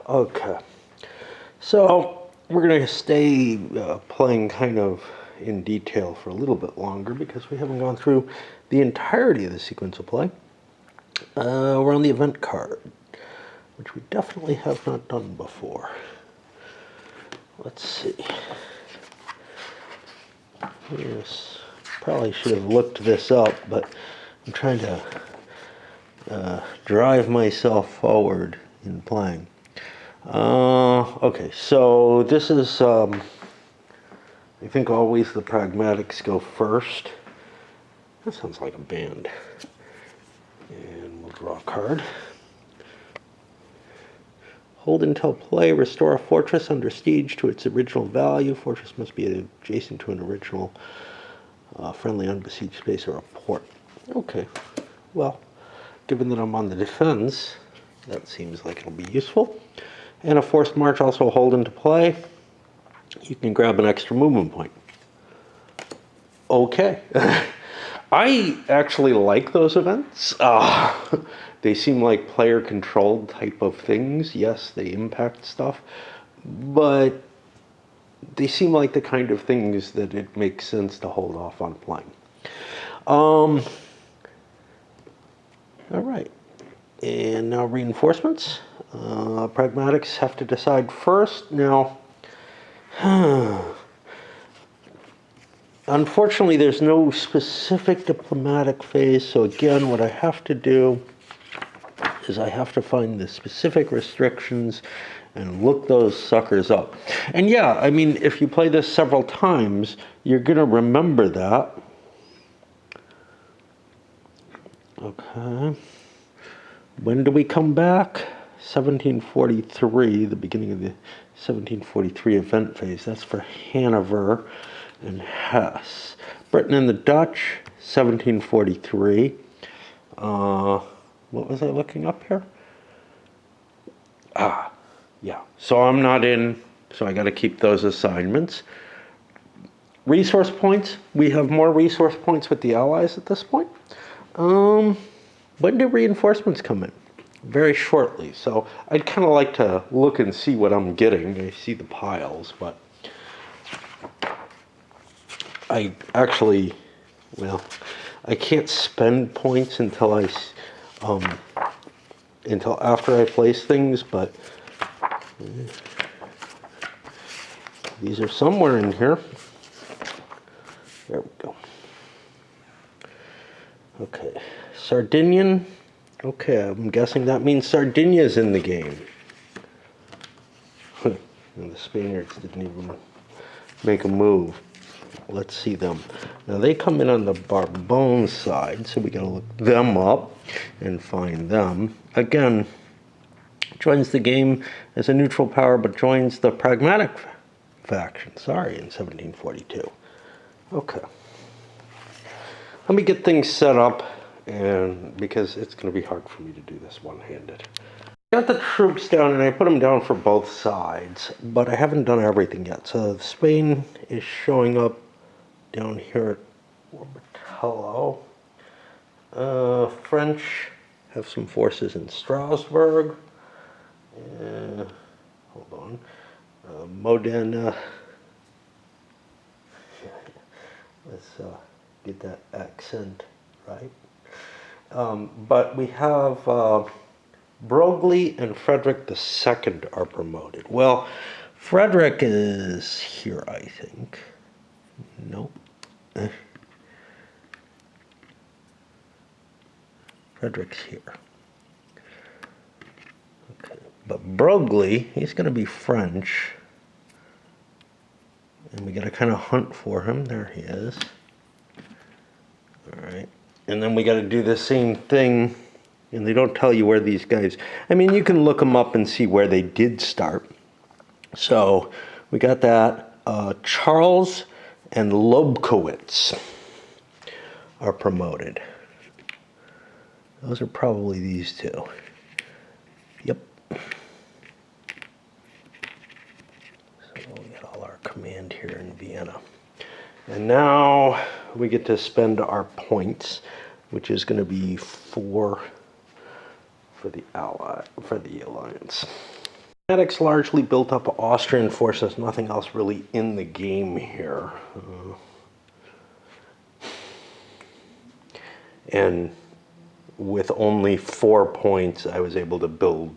Okay. So we're going to stay playing kind of in detail for a little bit longer because we haven't gone through the entirety of the sequence of play. We're on the event card, which we definitely have not done before. Let's see. Yes, probably should have looked this up, but I'm trying to drive myself forward in playing. Okay, so this is, I think always the pragmatics go first. That sounds like a band. And we'll draw a card. Hold until play, restore a fortress under siege to its original value. Fortress must be adjacent to an original friendly unbesieged space or a port. Okay, well, given that I'm on the defense, that seems like it'll be useful. And a forced march also hold into play. You can grab an extra movement point. Okay. I actually like those events. They seem like player-controlled type of things. Yes, they impact stuff, but they seem like the kind of things that it makes sense to hold off on playing. All right. And now reinforcements. Pragmatics have to decide first. Now, unfortunately, there's no specific diplomatic phase, so again, what I have to do is I have to find the specific restrictions and look those suckers up. And yeah, I mean, if you play this several times, you're going to remember that. Okay. When do we come back? 1743, the beginning of the 1743 event phase. That's for Hanover and Hesse. Britain and the Dutch, 1743. What was I looking up here? Yeah. So I'm not in, so I got to keep those assignments. Resource points. We have more resource points with the Allies at this point. When do reinforcements come in? Very shortly. So I'd kind of like to look and see what I'm getting. I see the piles, but I actually, well, I can't spend points until until after I place things, but these are somewhere in here. There we go. Okay, Sardinian. Okay, I'm guessing that means Sardinia's in the game. And the Spaniards didn't even make a move. Let's see them. Now they come in on the Bourbon side, so we gotta look them up and find them. Again, joins the game as a neutral power, but joins the pragmatic faction. Sorry, in 1742. Okay. Let me get things set up, and because it's going to be hard for me to do this one-handed. Got the troops down, and I put them down for both sides, but I haven't done everything yet. So Spain is showing up down here at Orbitello. French have some forces in Strasbourg. Hold on. Modena. Let's get that accent right. But we have Broglie and Frederick II are promoted. Well, Frederick is here, I think. Nope. Frederick's here. Okay. But Broglie, he's going to be French. And we got to kind of hunt for him. There he is. All right. And then we got to do the same thing. And they don't tell you where these guys... I mean, you can look them up and see where they did start. So we got that. Charles and Lobkowitz are promoted. Those are probably these two. Yep. So we got all our command here in Vienna. And now we get to spend our points, which is going to be 4 for the alliance. Pragmatics largely built up Austrian forces, nothing else really in the game here. And with only 4 points, I was able to build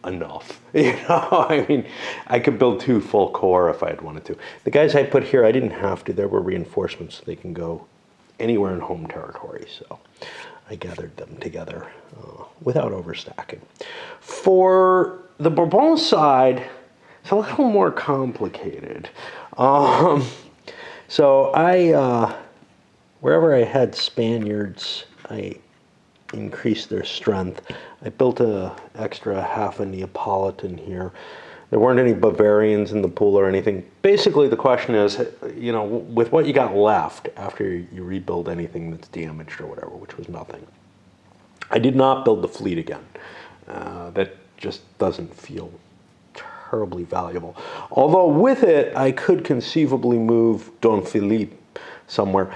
enough. You know, I mean, I could build 2 full corps if I had wanted to. The guys I put here, I didn't have to. There were reinforcements. They can go anywhere in home territory. So I gathered them together without overstacking. For the Bourbon side, it's a little more complicated. So wherever I had Spaniards, I increased their strength. I built a extra half a Neapolitan here. There weren't any Bavarians in the pool or anything. Basically, the question is, you know, with what you got left after you rebuild anything that's damaged or whatever, which was nothing. I did not build the fleet again. That just doesn't feel terribly valuable. Although with it, I could conceivably move Don Philippe somewhere.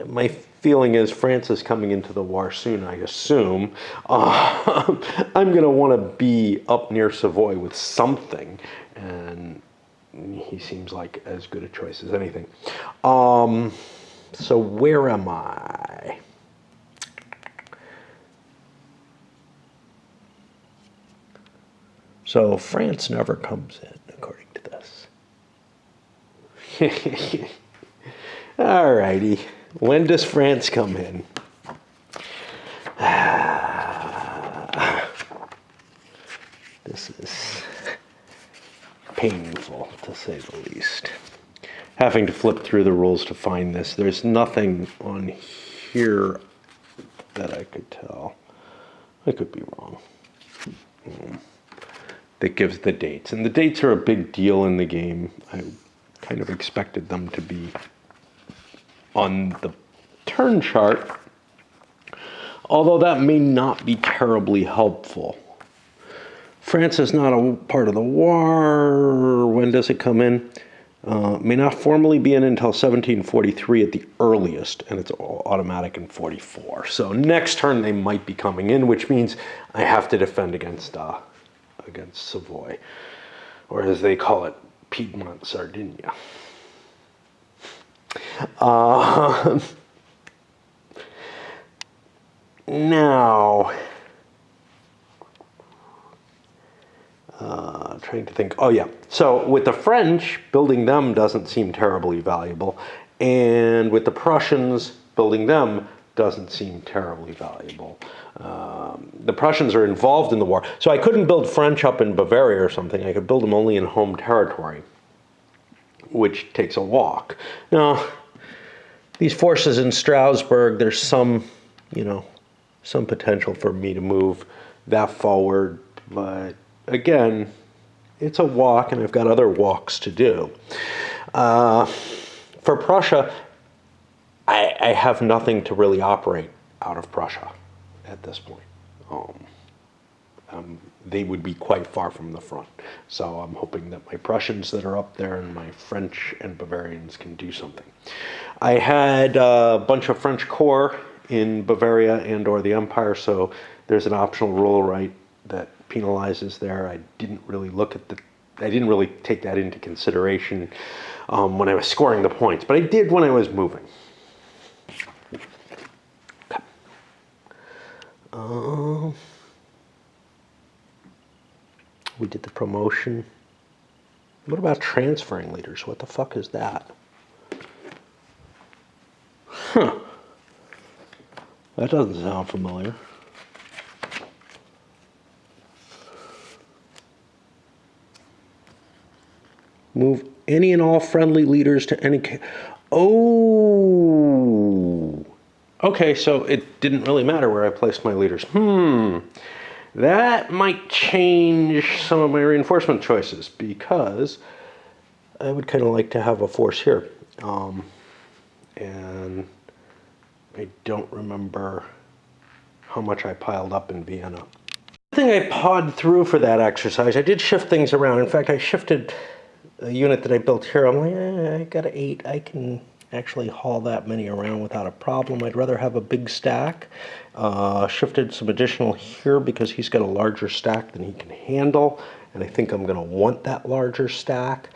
My feeling is France is coming into the war soon, I assume. I'm going to want to be up near Savoy with something, and he seems like as good a choice as anything. So where am I? So France never comes in, according to this. All righty. When does France come in? This is painful, to say the least. Having to flip through the rules to find this. There's nothing on here that I could tell. I could be wrong. That gives the dates. And the dates are a big deal in the game. I kind of expected them to be on the turn chart, although that may not be terribly helpful. France is not a part of the war. When does it come in? May not formally be in until 1743 at the earliest, and it's automatic in 44. So next turn they might be coming in, which means I have to defend against Savoy, or as they call it, Piedmont, Sardinia. Now, trying to think. Oh yeah. So with the French, building them doesn't seem terribly valuable, and with the Prussians, building them doesn't seem terribly valuable. The Prussians are involved in the war, so I couldn't build French up in Bavaria or something. I could build them only in home territory, which takes a walk. Now, these forces in Strasbourg, there's some, some potential for me to move that forward, but again, it's a walk, and I've got other walks to do. For Prussia, I have nothing to really operate out of Prussia at this point. They would be quite far from the front. So I'm hoping that my Prussians that are up there and my French and Bavarians can do something. I had a bunch of French corps in Bavaria and or the Empire, so there's an optional roll right that penalizes there. I didn't really take that into consideration when I was scoring the points, but I did when I was moving. Okay. We did the promotion. What about transferring leaders? What the fuck is that? Huh. That doesn't sound familiar. Move any and all friendly leaders to any... Oh! Okay, so it didn't really matter where I placed my leaders. That might change some of my reinforcement choices, because I would kind of like to have a force here. And I don't remember how much I piled up in Vienna. The thing I pawed through for that exercise, I did shift things around. In fact, I shifted a unit that I built here. I'm like, I got an 8. I can actually haul that many around without a problem. I'd rather have a big stack. Shifted some additional here because he's got a larger stack than he can handle, and I think I'm going to want that larger stack.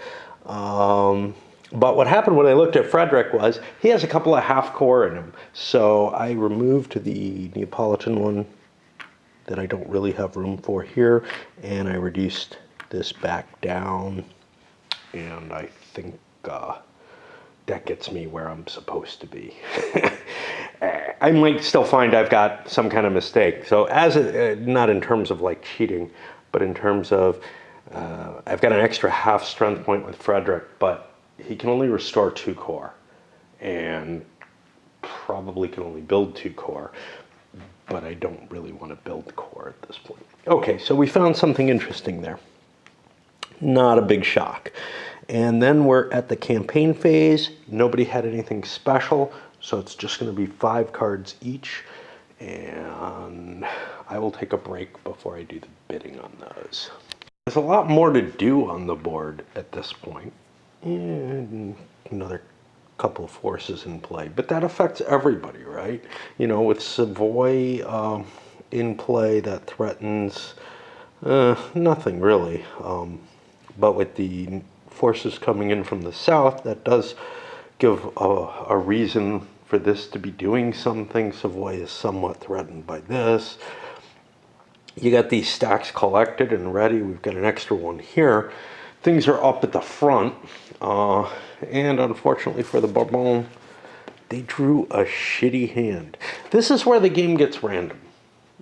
But what happened when I looked at Frederick was he has a couple of half core in him. So I removed the Neapolitan one that I don't really have room for here, and I reduced this back down, and I think that gets me where I'm supposed to be. I might still find I've got some kind of mistake. So not in terms of like cheating, but in terms of I've got an extra half strength point with Frederick, but he can only restore 2 core and probably can only build 2 core, but I don't really want to build core at this point. Okay, so we found something interesting there. Not a big shock. And then we're at the campaign phase. Nobody had anything special, so it's just going to be 5 cards each. And I will take a break before I do the bidding on those. There's a lot more to do on the board at this point. And another couple of forces in play, but that affects everybody, right? You know, with Savoy in play, that threatens nothing really. But with the forces coming in from the south, that does give a reason for this to be doing something. Savoy is somewhat threatened by this. You got these stacks collected and ready. We've got an extra one here. Things are up at the front. And unfortunately for the Bourbon, they drew a shitty hand. This is where the game gets random,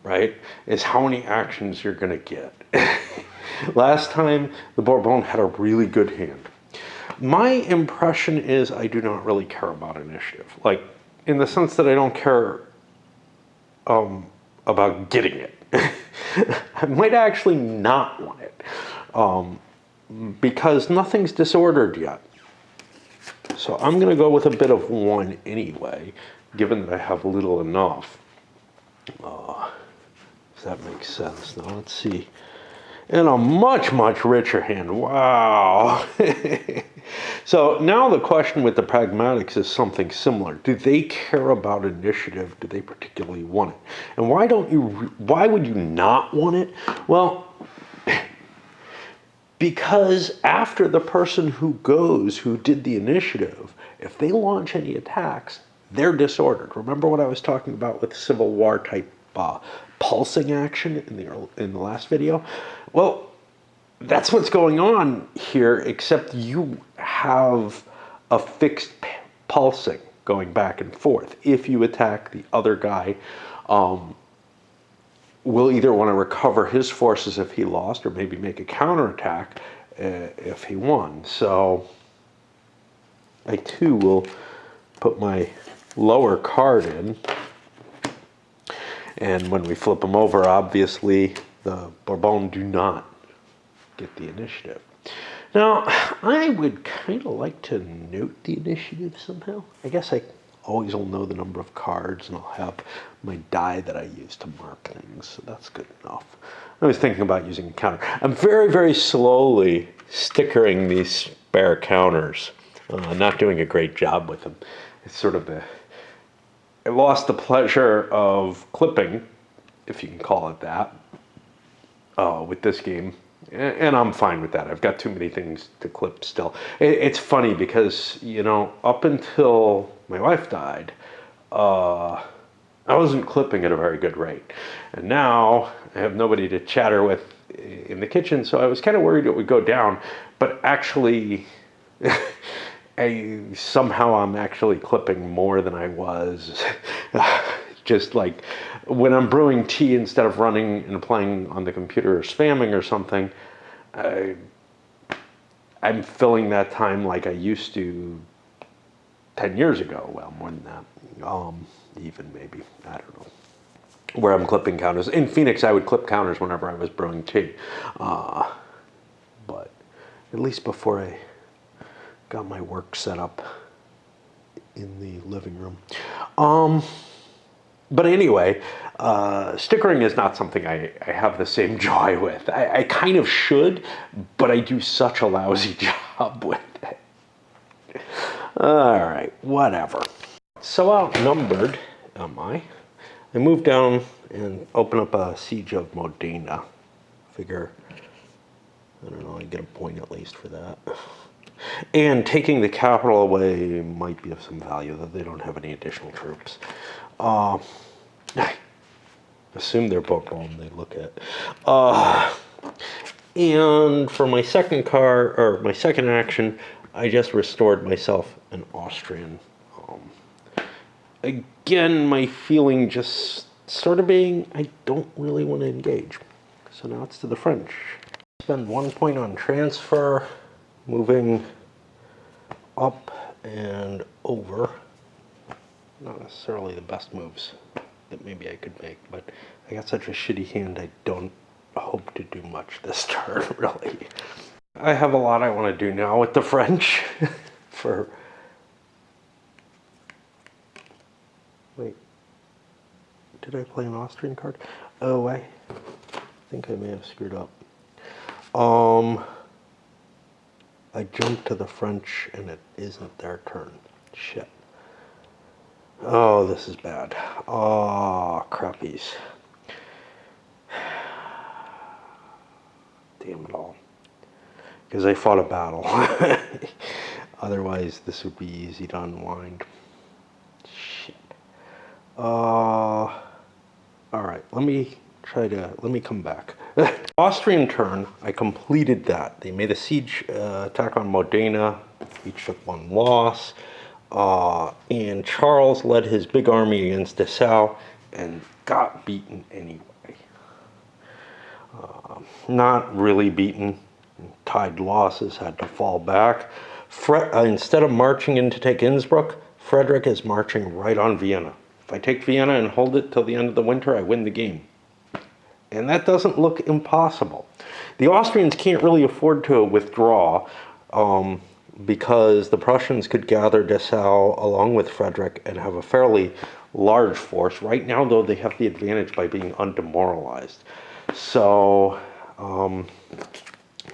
right? Is how many actions you're going to get. Last time, the Bourbon had a really good hand. My impression is I do not really care about initiative. Like, in the sense that I don't care about getting it. I might actually not want it. Because nothing's disordered yet. So I'm going to go with a bit of 1 anyway, given that I have little enough. If that makes sense. Now let's see. And a much, much richer hand. Wow. So now the question with the pragmatics is something similar. Do they care about initiative? Do they particularly want it? And why would you not want it? Well, because after the person who did the initiative, if they launch any attacks, they're disordered. Remember what I was talking about with Civil War type pulsing action in the last video? Well, that's what's going on here, except you have a fixed pulsing going back and forth. If you attack the other guy, will either want to recover his forces if he lost, or maybe make a counterattack if he won. So I too will put my lower card in, and when we flip them over, obviously the Bourbon do not get the initiative. Now, I would kind of like to note the initiative somehow. I guess I always will know the number of cards, and I'll have my die that I use to mark things, so that's good enough. I was thinking about using a counter. I'm very, very slowly stickering these spare counters. Not doing a great job with them. It's sort of I lost the pleasure of clipping, if you can call it that, with this game. And I'm fine with that. I've got too many things to clip still. It's funny because, you know, up until my wife died, I wasn't clipping at a very good rate. And now I have nobody to chatter with in the kitchen, so I was kind of worried it would go down. But actually, somehow I'm actually clipping more than I was. Just like when I'm brewing tea instead of running and playing on the computer or spamming or something, I'm filling that time like I used to 10 years ago. Well, more than that. Even maybe, I don't know. Where I'm clipping counters. In Phoenix, I would clip counters whenever I was brewing tea. But at least before I got my work set up in the living room. But anyway, stickering is not something I have the same joy with. I kind of should, but I do such a lousy job with it. All right, whatever. So outnumbered am I? I move down and open up a siege of Modena. Figure, I don't know, I get a point at least for that. And taking the capital away might be of some value, that they don't have any additional troops. I assume they're Bourbon, they look at. And for my second card, or my second action, I just restored myself an Austrian. Again, my feeling just sort of being, I don't really want to engage. So now it's to the French. Spend 1 point on transfer, moving up and over. Not necessarily the best moves that maybe I could make, but I got such a shitty hand, I don't hope to do much this turn, really. I have a lot I want to do now with the French. Wait, did I play an Austrian card? Oh, I think I may have screwed up. I jumped to the French and it isn't their turn. Shit. Oh, this is bad. Oh, crappies. Damn it all. Because I fought a battle. Otherwise, this would be easy to unwind. Shit. All right, let me come back. Austrian turn, I completed that. They made a siege attack on Modena. Each took 1 loss. And Charles led his big army against Dessau and got beaten anyway. Not really beaten. Tied losses, had to fall back. Instead of marching in to take Innsbruck, Frederick is marching right on Vienna. If I take Vienna and hold it till the end of the winter, I win the game. And that doesn't look impossible. The Austrians can't really afford to withdraw because the Prussians could gather Dessau along with Frederick and have a fairly large force. Right now, though, they have the advantage by being undemoralized. So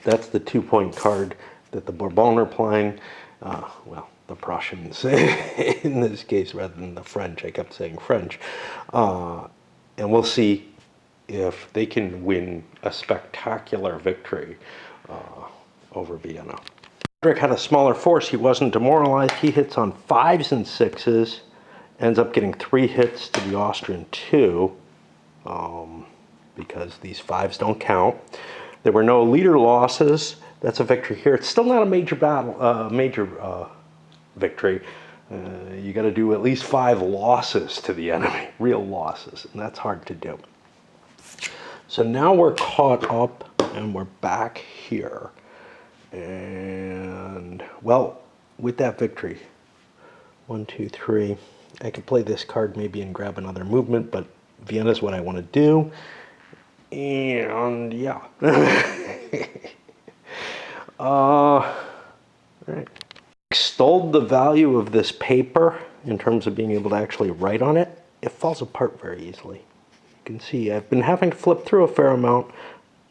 that's the 2-point card that the Bourbon are playing. Well, the Prussians in this case rather than the French. I kept saying French. And we'll see if they can win a spectacular victory over Vienna. Frederick had a smaller force. He wasn't demoralized. He hits on 5s and 6s, ends up getting 3 hits to the Austrian 2, because these 5s don't count. There were no leader losses. That's a victory here. It's still not a major battle, victory. You got to do at least 5 losses to the enemy, real losses, and that's hard to do. So now we're caught up and we're back here. And, well, with that victory, 1, 2, 3, I could play this card maybe and grab another movement, but Vienna's what I want to do. And, yeah. All right. Extolled the value of this paper in terms of being able to actually write on it. It falls apart very easily. You can see I've been having to flip through a fair amount,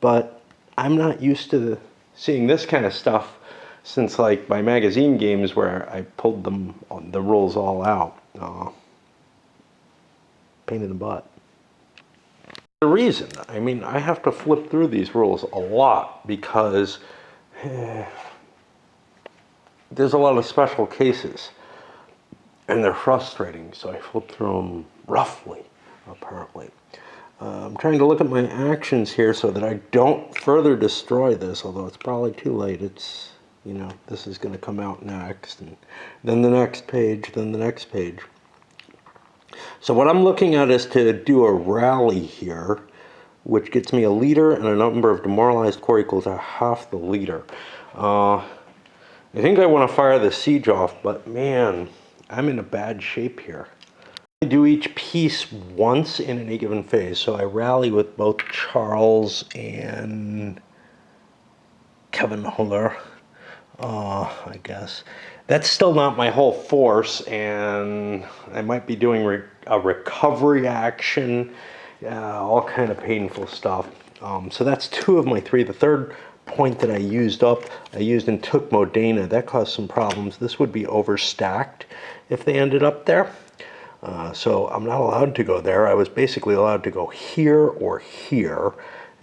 but I'm not used to seeing this kind of stuff since like my magazine games where I pulled the rules all out. Pain in the butt. The reason, I mean, I have to flip through these rules a lot because there's a lot of special cases and they're frustrating, so I flip through them roughly, apparently. I'm trying to look at my actions here so that I don't further destroy this, although it's probably too late. It's, you know, this is going to come out next, and then the next page, then the next page. So what I'm looking at is to do a rally here, which gets me a leader and a number of demoralized corps equal to half the leader. I think I want to fire the siege off, but man, I'm in a bad shape here. I do each piece once in any given phase, so I rally with both Charles and Kevin Huller, I guess. That's still not my whole force, and I might be doing a recovery action, all kind of painful stuff. So that's 2 of my 3. The third point that I used and took Modena. That caused some problems. This would be overstacked if they ended up there. So I'm not allowed to go there. I was basically allowed to go here or here,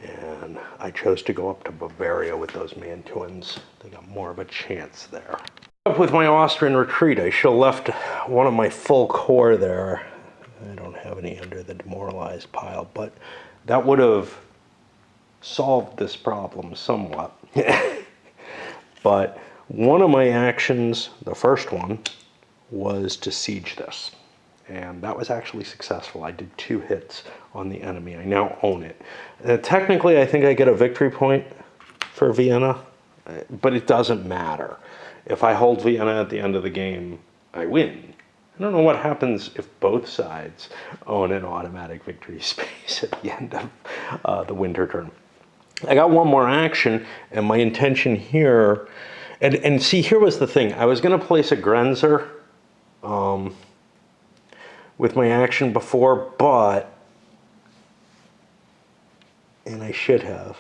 and I chose to go up to Bavaria with those Mantuans. They got more of a chance there. Up with my Austrian retreat, I should have left one of my full corps there. I don't have any under the demoralized pile, but that would have solved this problem somewhat. But one of my actions, the first one, was to siege this. And that was actually successful. I did 2 hits on the enemy. I now own it. Technically, I think I get a victory point for Vienna, but it doesn't matter. If I hold Vienna at the end of the game, I win. I don't know what happens if both sides own an automatic victory space at the end of the winter turn. I got one more action, and my intention here, and see, here was the thing. I was going to place a Grenzer with my action before, but, and I should have,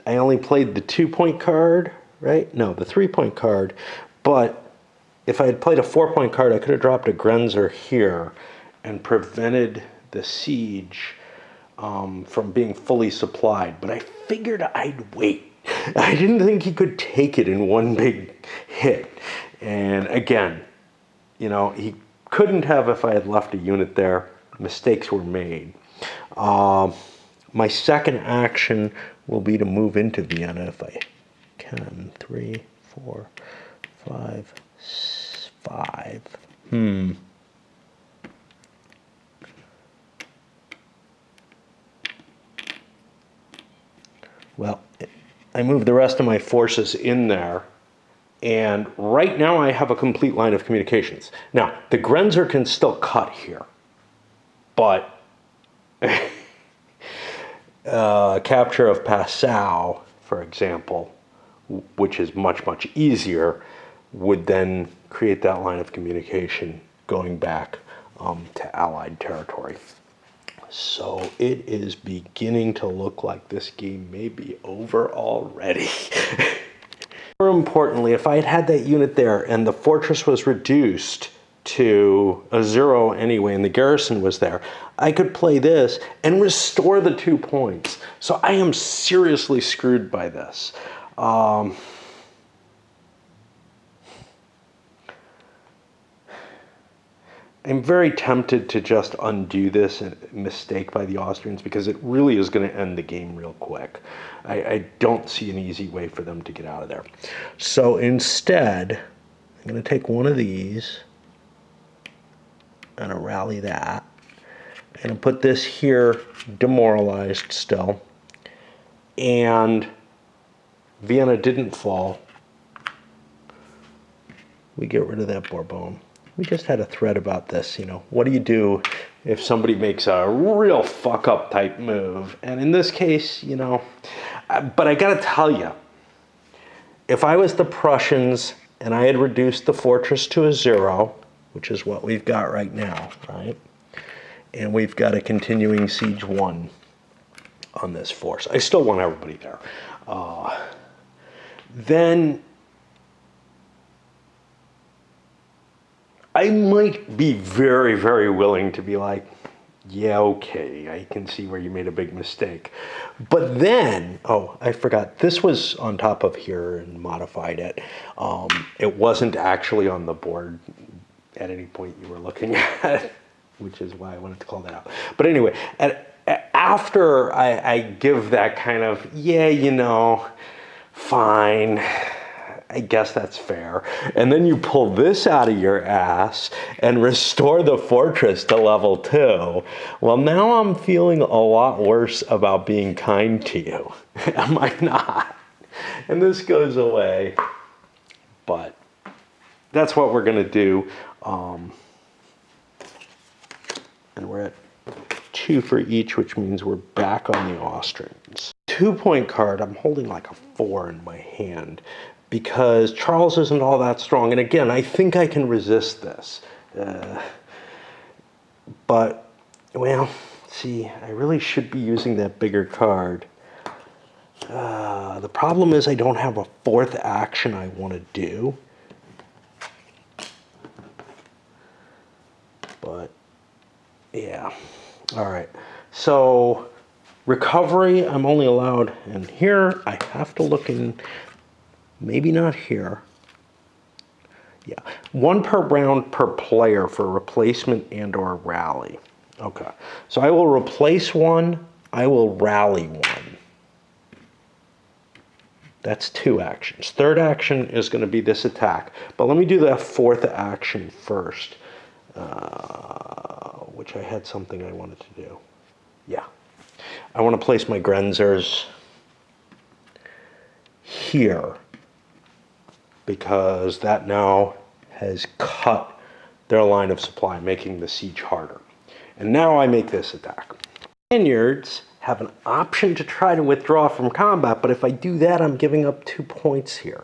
I only played the 2-point card, right? No, the 3-point card, but if I had played a 4-point card, I could have dropped a Grenzer here and prevented the siege from being fully supplied. But I figured I'd wait. I didn't think he could take it in one big hit. And again, you know, he couldn't have if I had left a unit there. Mistakes were made. My second action will be to move into Vienna if I can. 3, 4, 5, 5. Well, I moved the rest of my forces in there, and right now I have a complete line of communications. Now, the Grenzer can still cut here, but capture of Passau, for example, which is much, much easier, would then create that line of communication going back to Allied territory. So it is beginning to look like this game may be over already. More importantly, if I had had that unit there and the fortress was reduced to a 0 anyway and the garrison was there, I could play this and restore the 2 points. So I am seriously screwed by this. I'm very tempted to just undo this mistake by the Austrians because it really is going to end the game real quick. I don't see an easy way for them to get out of there. So instead, I'm going to take one of these and rally that. And put this here demoralized still. And Vienna didn't fall. We get rid of that Bourbon. We just had a thread about this, you know. What do you do if somebody makes a real fuck-up type move? And in this case, you know, but I gotta tell you, if I was the Prussians and I had reduced the fortress to a 0, which is what we've got right now, right? And we've got a continuing siege 1 on this force. I still want everybody there. Then I might be very, very willing to be like, yeah, okay, I can see where you made a big mistake. But then, oh, I forgot, this was on top of here and modified it. It wasn't actually on the board at any point you were looking at, which is why I wanted to call that out. But anyway, after I give that kind of, yeah, you know, fine, I guess that's fair. And then you pull this out of your ass and restore the fortress to level 2. Well, now I'm feeling a lot worse about being kind to you. Am I not? And this goes away. But that's what we're going to do. And we're at 2 for each, which means we're back on the Austrians. 2-point card, I'm holding like a 4 in my hand, because Charles isn't all that strong. And again, I think I can resist this. But, well, See, I really should be using that bigger card. The problem is I don't have a fourth action I want to do. But, yeah. All right. So, recovery, I'm only allowed in here. I have to look in, maybe not here. Yeah. 1 per round per player for replacement and or rally. Okay. So I will replace 1. I will rally 1. That's 2 actions. Third action is going to be this attack. But let me do that fourth action first, which I had something I wanted to do. Yeah. I want to place my Grenzers here because that now has cut their line of supply, making the siege harder. And now I make this attack. Spaniards have an option to try to withdraw from combat, but if I do that, I'm giving up 2 points here.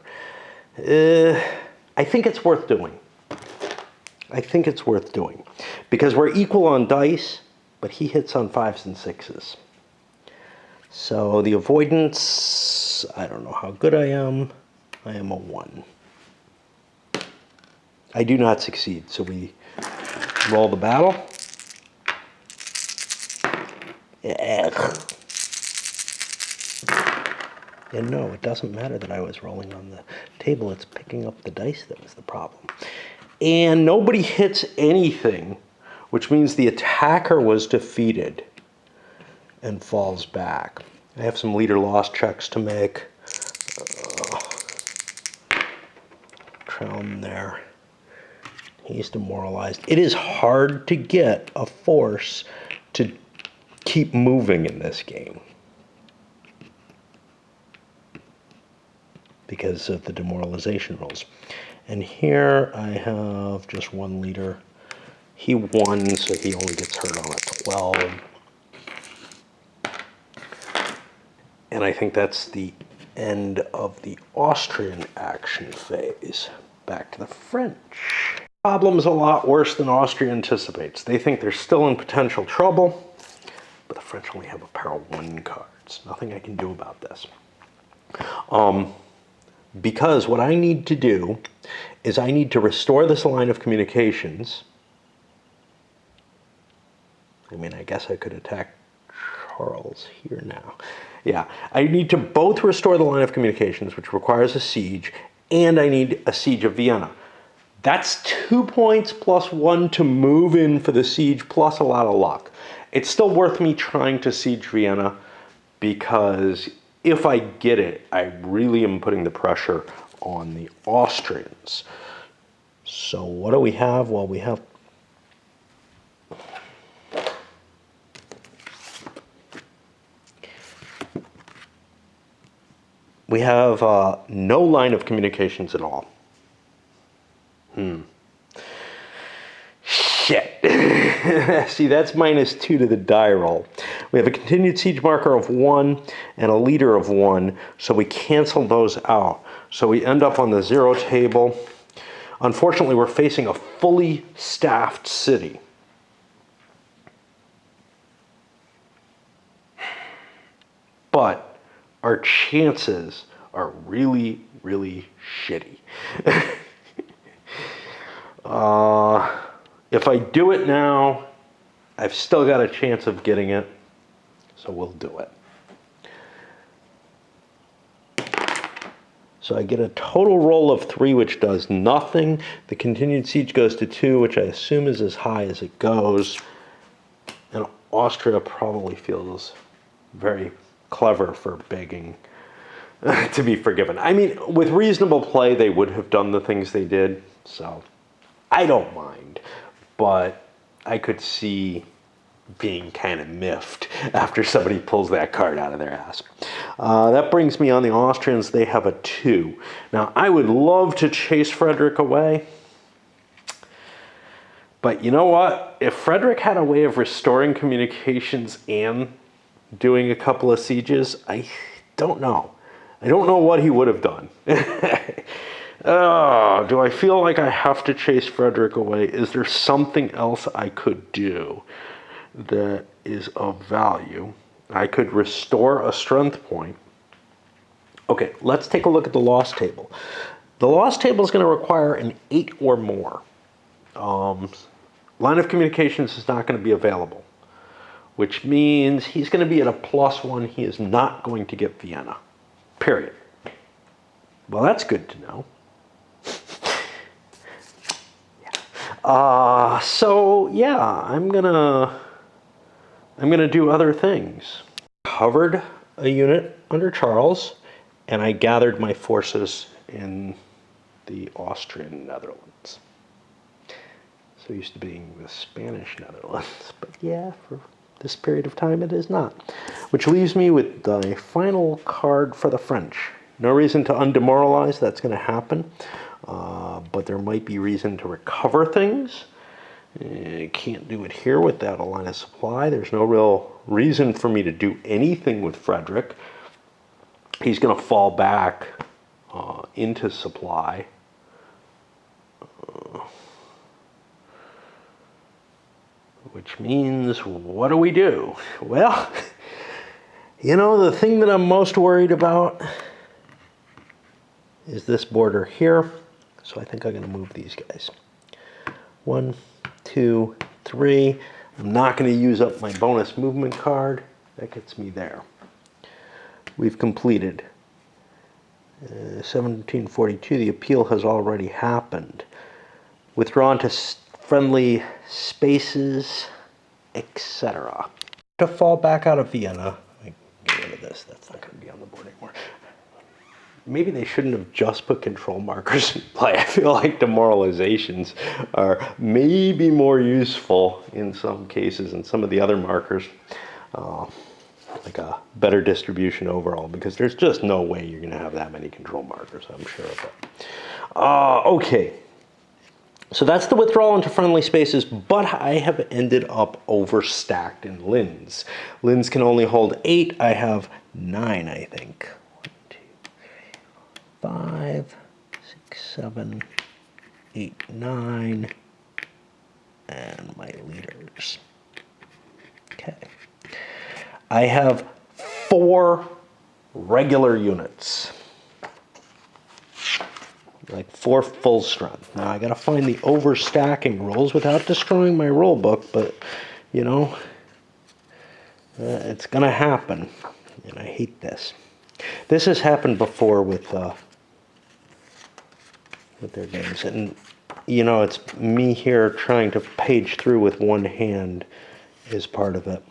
I think it's worth doing. I think it's worth doing. Because we're equal on dice, but he hits on 5s and 6s. So the avoidance, I don't know how good I am. I am a 1. I do not succeed, so we roll the battle. And no, it doesn't matter that I was rolling on the table. It's picking up the dice that was the problem. And nobody hits anything, which means the attacker was defeated and falls back. I have some leader loss checks to make. Traum there. He's demoralized. It is hard to get a force to keep moving in this game because of the demoralization rules. And here I have just 1 leader. He won, so he only gets hurt on a 12. And I think that's the end of the Austrian action phase. Back to the French. Problem's a lot worse than Austria anticipates. They think they're still in potential trouble, but the French only have a pair of 1 cards. Nothing I can do about this. Because what I need to do is I need to restore this line of communications. I mean, I guess I could attack Charles here now. Yeah, I need to both restore the line of communications, which requires a siege, and I need a siege of Vienna. That's 2 points plus 1 to move in for the siege, plus a lot of luck. It's still worth me trying to siege Vienna because if I get it, I really am putting the pressure on the Austrians. So what do we have? Well, we have no line of communications at all. Shit. See, that's -2 to the die roll. We have a continued siege marker of 1 and a leader of 1, so we cancel those out. So we end up on the 0 table. Unfortunately, we're facing a fully staffed city. But our chances are really, really shitty. If I do it now, I've still got a chance of getting it, so we'll do it. So I get a total roll of 3, which does nothing. The continued siege goes to 2, which I assume is as high as it goes. And Austria probably feels very clever for begging to be forgiven. I mean, with reasonable play, they would have done the things they did, so I don't mind. But I could see being kind of miffed after somebody pulls that card out of their ass. That brings me on the Austrians. They have a 2. Now, I would love to chase Frederick away. But you know what? If Frederick had a way of restoring communications and doing a couple of sieges, I don't know. I don't know what he would have done. Do I feel like I have to chase Frederick away? Is there something else I could do? that is of value. I could restore a strength point. Okay, let's take a look at the loss table. The loss table is going to require an 8 or more. Line of communications is not going to be available, which means he's going to be at a +1. He is not going to get Vienna, period. Well, that's good to know. So yeah, I'm gonna do other things. Covered a unit under Charles, and I gathered my forces in the Austrian Netherlands. So used to being the Spanish Netherlands, but yeah, for this period of time it is not. Which leaves me with the final card for the French. No reason to undemoralize, that's going to happen. But there might be reason to recover things. Can't do it here without a line of supply. There's no real reason for me to do anything with Frederick. He's going to fall back into supply. Which means, what do we do? Well, you know, the thing that I'm most worried about is this border here. So I think I'm going to move these guys. 1, 2, 3. I'm not going to use up my bonus movement card. That gets me there. We've completed. 1742, the appeal has already happened. Withdrawn to friendly spaces, etc. To fall back out of Vienna. Get rid of this. That's not going to be on the board anymore. Maybe they shouldn't have just put control markers in play. I feel like demoralizations are maybe more useful in some cases than some of the other markers. Like a better distribution overall, because there's just no way you're going to have that many control markers, I'm sure of it. Okay. So that's the withdrawal into friendly spaces, but I have ended up overstacked in Linz. Linz can only hold 8. I have 9, I think. 1, 2, 3, 5, 6, 7, 8, 9, and my leaders. Okay. I have 4 regular units. Like 4 full strength. Now I gotta find the overstacking rules without destroying my rule book, but you know, it's gonna happen, and I hate this. This has happened before with their games, and you know, it's me here trying to page through with one hand is part of it.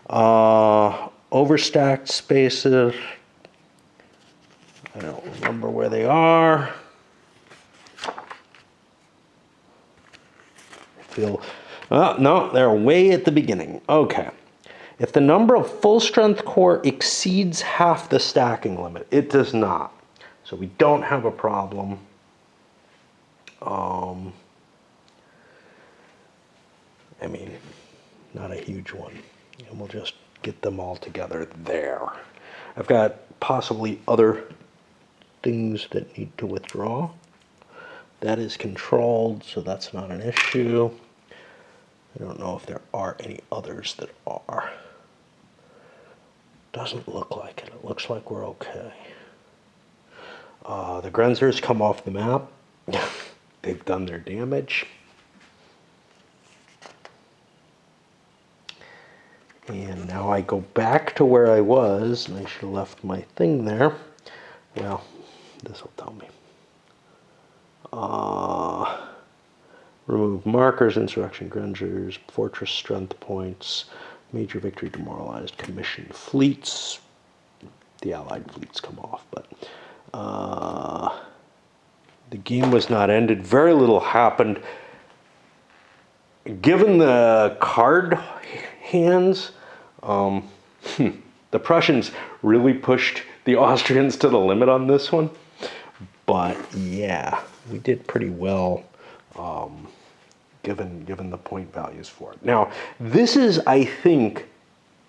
Overstacked spaces. I don't remember where they are. No, they're way at the beginning. Okay. If the number of full strength corps exceeds half the stacking limit, it does not. So we don't have a problem. I mean, not a huge one. And we'll just get them all together there. I've got possibly other things that need to withdraw. That is controlled, so that's not an issue. I don't know if there are any others that are. Doesn't look like it. It looks like we're okay. The Grenzers come off the map. They've done their damage. And now I go back to where I was, and I should have left my thing there. Well, this will tell me. Remove markers, insurrection, Grenzers, fortress strength points, major victory demoralized, commissioned fleets. The allied fleets come off, but the game was not ended. Very little happened. Given the card hands, the Prussians really pushed the Austrians to the limit on this one. But yeah, we did pretty well given the point values for it. Now, this is, I think,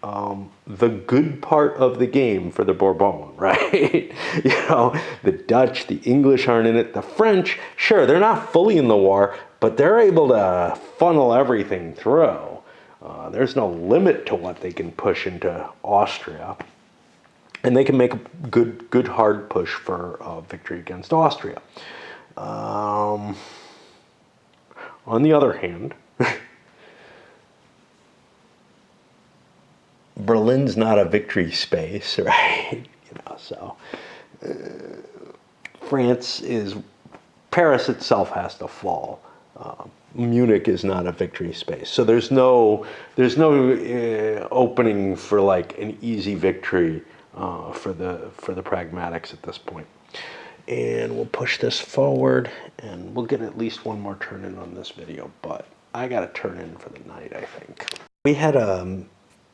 the good part of the game for the Bourbon, right? You know, the Dutch, the English aren't in it. The French, sure, they're not fully in the war, but they're able to funnel everything through. There's no limit to what they can push into Austria. And they can make a good hard push for victory against Austria. On the other hand, Berlin's not a victory space, right? So Paris itself has to fall. Munich is not a victory space, so there's no opening for like an easy victory for the pragmatics at this point. And we'll push this forward, and we'll get at least one more turn in on this video, but I got to turn in for the night, I think. We had a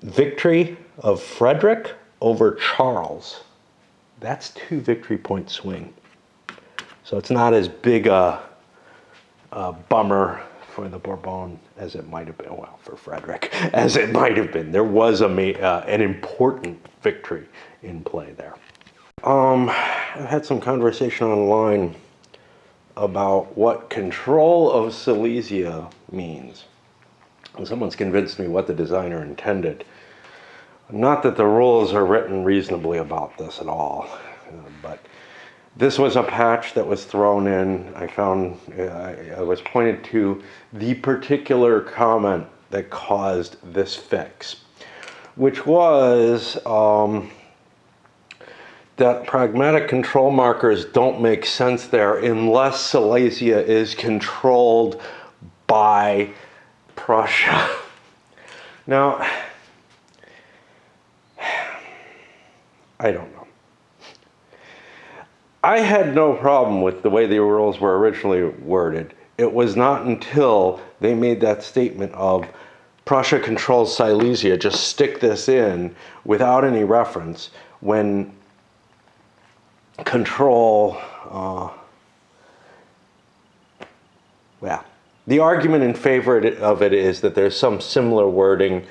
victory of Frederick over Charles. That's 2 victory point swing. So it's not as big a bummer for the Bourbon as it might have been, well, for Frederick, as it might have been. There was an important victory in play there. I've had some conversation online about what control of Silesia means. And someone's convinced me what the designer intended. Not that the rules are written reasonably about this at all, but this was a patch that was thrown in. I found, I was pointed to the particular comment that caused this fix, which was that pragmatic control markers don't make sense there unless Silesia is controlled by Prussia. Now, I don't know. I had no problem with the way the rules were originally worded. It was not until they made that statement of Prussia controls Silesia, just stick this in without any reference, when control, the argument in favor of it is that there's some similar wording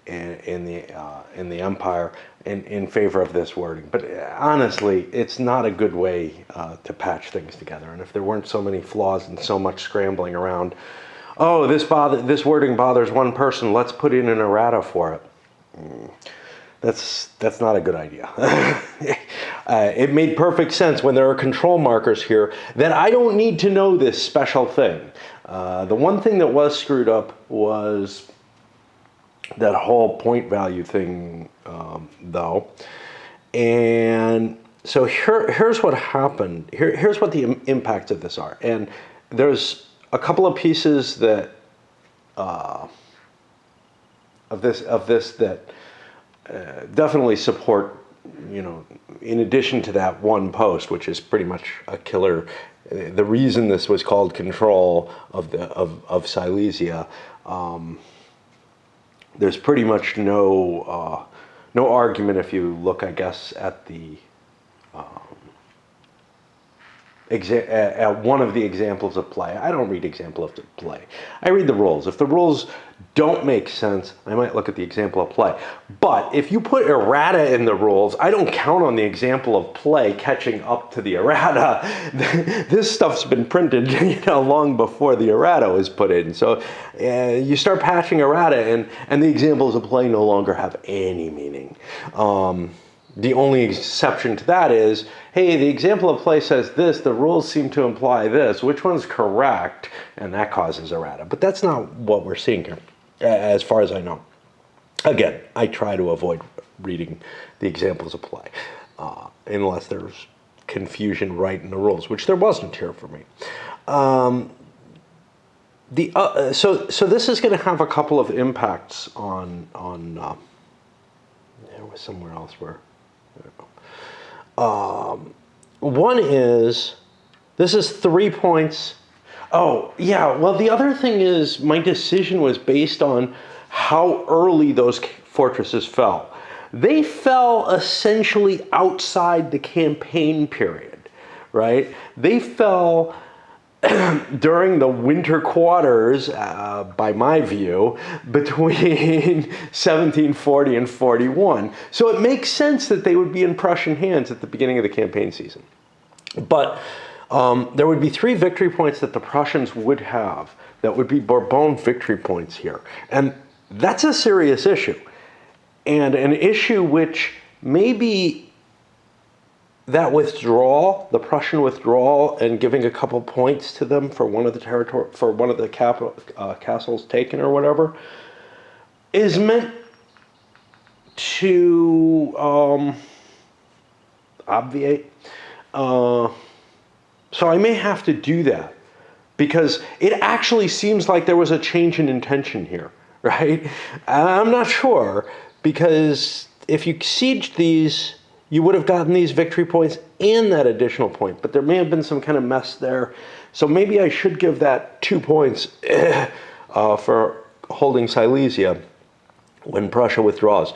in the empire in favor of this wording, but honestly, it's not a good way to patch things together. And if there weren't so many flaws and so much scrambling around, oh, this wording bothers one person, let's put in an errata for it. That's not a good idea. It made perfect sense when there are control markers here that I don't need to know this special thing. The one thing that was screwed up was that whole point value thing, though. And so here's what happened. Here's what the impacts of this are. And there's a couple of pieces that of this that definitely support, in addition to that one post, which is pretty much a killer. The reason this was called control of Silesia, there's pretty much no argument if you look, I guess, at the at one of the examples of play. I don't read examples of play. I read the rules. If the rules don't make sense, I might look at the example of play. But if you put errata in the rules, I don't count on the example of play catching up to the errata. This stuff's been printed, long before the errata was put in. So you start patching errata, and the examples of play no longer have any meaning. The only exception to that is, hey, the example of play says this, the rules seem to imply this, which one's correct? And that causes errata. But that's not what we're seeing here, as far as I know. Again, I try to avoid reading the examples of play, unless there's confusion right in the rules, which there wasn't here for me. So this is going to have a couple of impacts on there was somewhere else where. One is, this is 3 points. Oh, yeah, well, the other thing is my decision was based on how early those fortresses fell. They fell essentially outside the campaign period, right? They fell during the winter quarters, by my view, between 1740 and 41. So it makes sense that they would be in Prussian hands at the beginning of the campaign season. But there would be 3 victory points that the Prussians would have that would be Bourbon victory points here. And That's a serious issue, and an issue which maybe that withdrawal, the Prussian withdrawal, and giving a couple points to them for one of the castles taken or whatever, is meant to obviate. So I may have to do that because it actually seems like there was a change in intention here, right? I'm not sure because if you sieged these, you would have gotten these victory points and that additional point, but there may have been some kind of mess there. So maybe I should give that 2 points for holding Silesia when Prussia withdraws,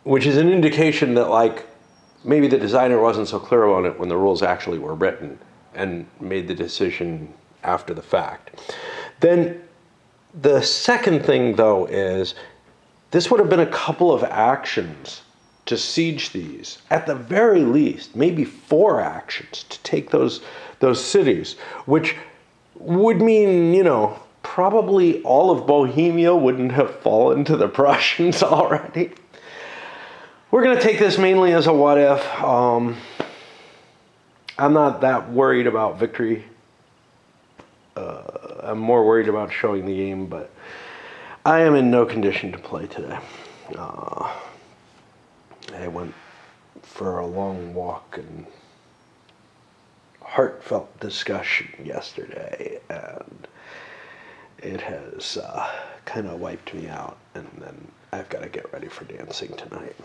which is an indication that, like, maybe the designer wasn't so clear on it when the rules actually were written and made the decision after the fact. Then the second thing, though, is this would have been a couple of actions to siege these, at the very least, maybe 4 actions to take those cities, which would mean, you know, probably all of Bohemia wouldn't have fallen to the Prussians already. We're going to take this mainly as a what if. I'm not that worried about victory. I'm more worried about showing the game, but I am in no condition to play today. I went for a long walk and heartfelt discussion yesterday, and it has kind of wiped me out, and then I've got to get ready for dancing tonight.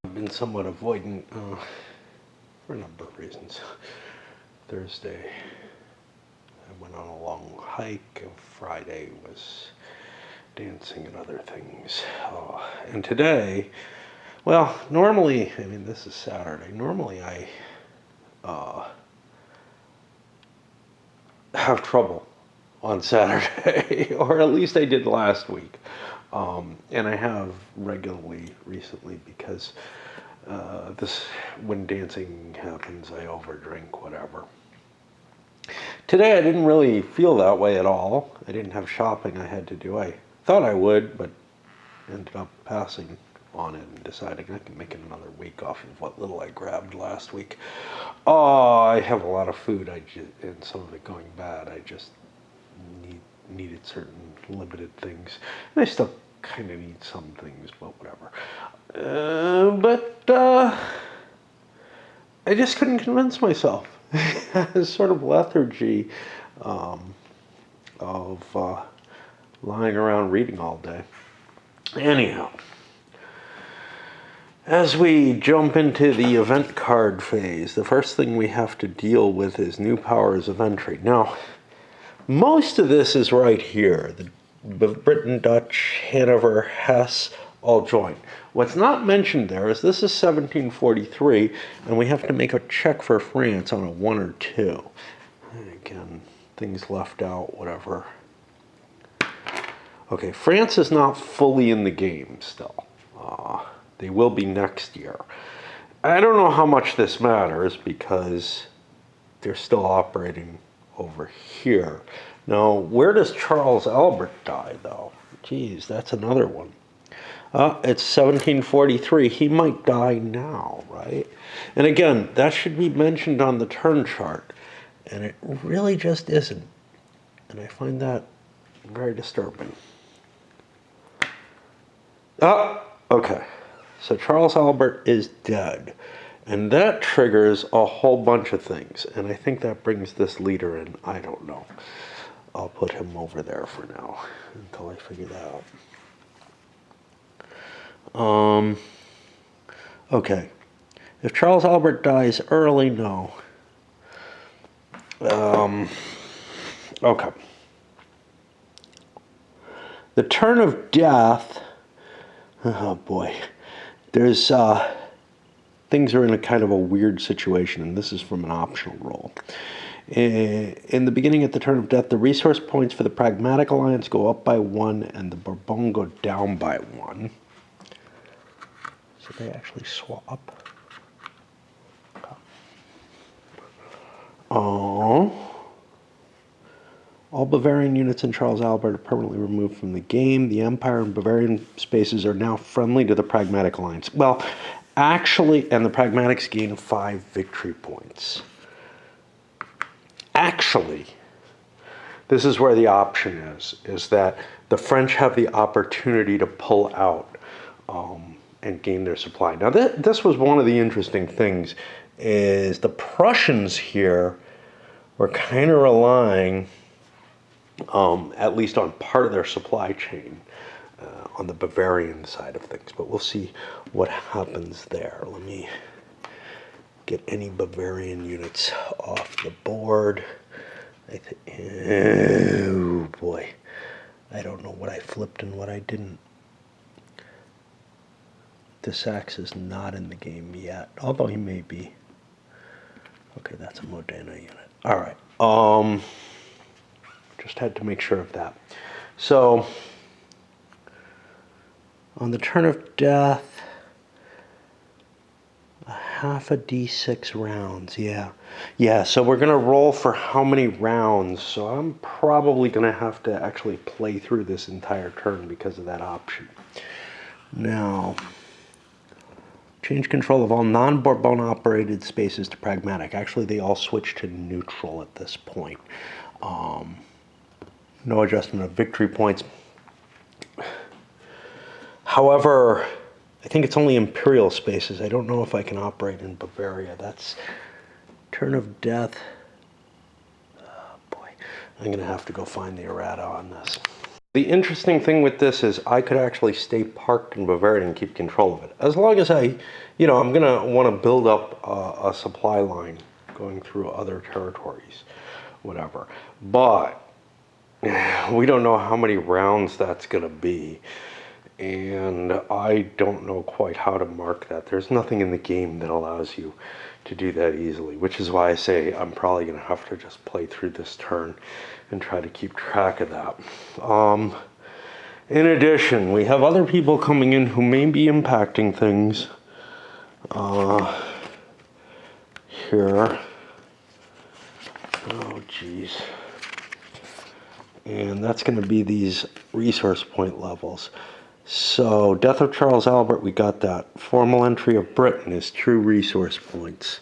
I've been somewhat avoidant for a number of reasons. Thursday, I went on a long hike, and Friday was dancing and other things. And today, well, normally, I mean, this is Saturday. Normally I have trouble on Saturday, or at least I did last week. And I have regularly recently because when dancing happens, I overdrink, whatever. Today I didn't really feel that way at all. I didn't have shopping I had to do. I thought I would, but ended up passing on it and deciding I can make it another week off of what little I grabbed last week. Oh, I have a lot of food, and some of it going bad. I just needed certain limited things. And I still kind of need some things, but whatever. I just couldn't convince myself. This sort of lethargy of lying around reading all day. Anyhow, as we jump into the event card phase, the first thing we have to deal with is new powers of entry. Now, most of this is right here. The Britain, Dutch, Hanover, Hesse all join. What's not mentioned there is this is 1743, and we have to make a check for France on a 1 or 2. Again, things left out, whatever. Okay, France is not fully in the game still. They will be next year. I don't know how much this matters because they're still operating over here. Now, where does Charles Albert die, though? Geez, that's another one. It's 1743. He might die now, right? And again, that should be mentioned on the turn chart. And it really just isn't. And I find that very disturbing. Okay. So Charles Albert is dead. And that triggers a whole bunch of things. And I think that brings this leader in. I don't know. I'll put him over there for now until I figure that out. Okay. If Charles Albert dies early, no. Okay. The turn of death. Oh boy. There's things are in a kind of a weird situation, and this is from an optional roll. In the beginning, at the turn of death, the resource points for the Pragmatic Alliance go up by 1, and the Bourbon go down by 1. So they actually swap. All Bavarian units in Charles Albert are permanently removed from the game. The Empire and Bavarian spaces are now friendly to the Pragmatic Alliance. Well, actually, and the Pragmatics gain 5 victory points. Actually, this is where the option is that the French have the opportunity to pull out and gain their supply. Now, this was one of the interesting things, is the Prussians here were kind of relying, at least on part of their supply chain, on the Bavarian side of things. But we'll see what happens there. Let me get any Bavarian units off the board. Oh boy, I don't know what I flipped and what I didn't. De Saxe is not in the game yet, although he may be. Okay, that's a Modena unit. All right. Just had to make sure of that. So, on the turn of death, half a d6 rounds. Yeah, so we're going to roll for how many rounds. So I'm probably going to have to actually play through this entire turn because of that option. Now, change control of all non-Bourbon operated spaces to Pragmatic. Actually, they all switch to neutral at this point. No adjustment of victory points. However, I think it's only Imperial spaces. I don't know if I can operate in Bavaria. That's turn of death. Oh boy, I'm going to have to go find the errata on this. The interesting thing with this is I could actually stay parked in Bavaria and keep control of it. As long as I'm going to want to build up a supply line going through other territories, whatever. But we don't know how many rounds that's going to be. And I don't know quite how to mark that. There's nothing in the game that allows you to do that easily, which is why I say I'm probably going to have to just play through this turn and try to keep track of that. In addition, we have other people coming in who may be impacting things here. Oh, geez. And that's going to be these resource point levels. So, death of Charles Albert, we got that. Formal entry of Britain is 2 resource points.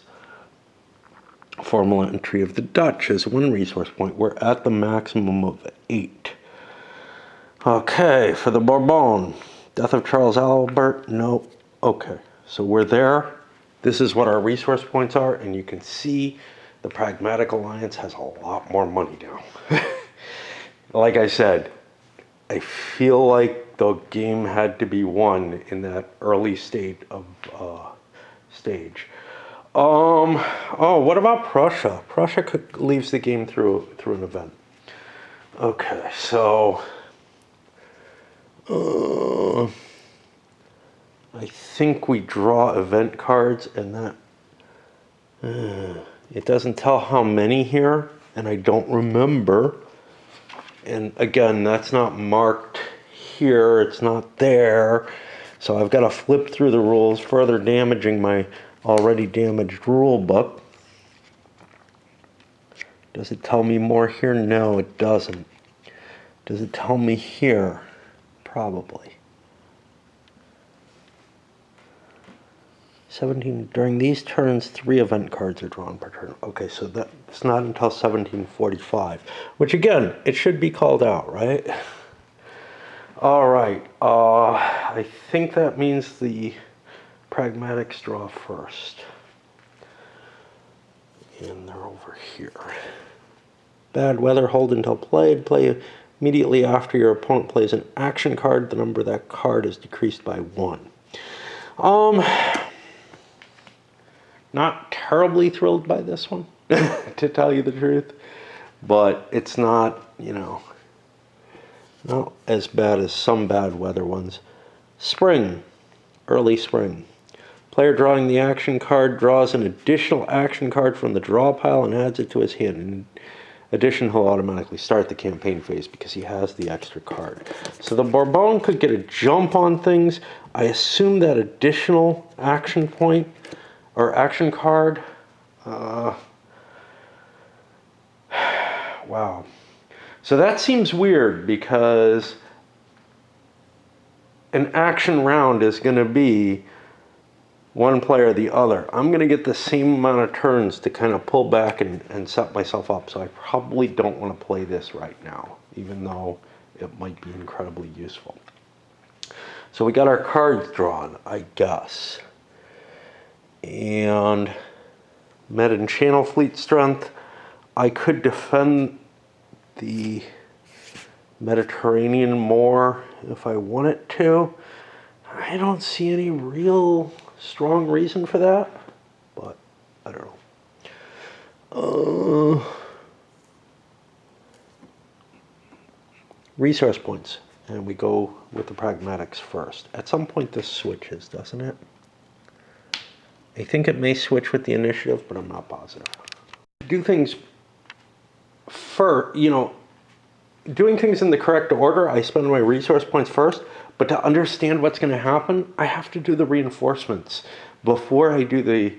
Formal entry of the Dutch is 1 resource point. We're at the maximum of 8. Okay, for the Bourbon, death of Charles Albert, no. Okay, so we're there. This is what our resource points are, and you can see the Pragmatic Alliance has a lot more money now. Like I said, I feel like the game had to be won in that early state of stage. Oh, what about Prussia? Prussia leaves the game through an event. Okay, so I think we draw event cards, and that it doesn't tell how many here, and I don't remember. And again, that's not marked here, it's not there. So I've got to flip through the rules, further damaging my already damaged rule book. Does it tell me more here? No, it doesn't. Does it tell me here? Probably. 17, during these turns, 3 event cards are drawn per turn. Okay, so that's not until 1745, which again, it should be called out, right? All right, I think that means the Pragmatics draw first. And they're over here. Bad weather, hold until played. Play immediately after your opponent plays an action card. The number of that card is decreased by 1. Not terribly thrilled by this one, to tell you the truth. But it's not, not as bad as some bad weather ones. Spring, early spring. Player drawing the action card draws an additional action card from the draw pile and adds it to his hand. In addition, he'll automatically start the campaign phase because he has the extra card. So the Bourbon could get a jump on things. I assume that additional action point or action card. Wow. So that seems weird because an action round is going to be one play or the other. I'm going to get the same amount of turns to kind of pull back and set myself up. So I probably don't want to play this right now, even though it might be incredibly useful. So we got our cards drawn, I guess. And Med and Channel Fleet Strength. I could defend the Mediterranean more if I wanted to. I don't see any real strong reason for that, but I don't know. Resource points, and we go with the pragmatics first. At some point this switches, doesn't it? I think it may switch with the initiative, but I'm not positive. Do things doing things in the correct order, I spend my resource points first, but to understand what's going to happen, I have to do the reinforcements before I do the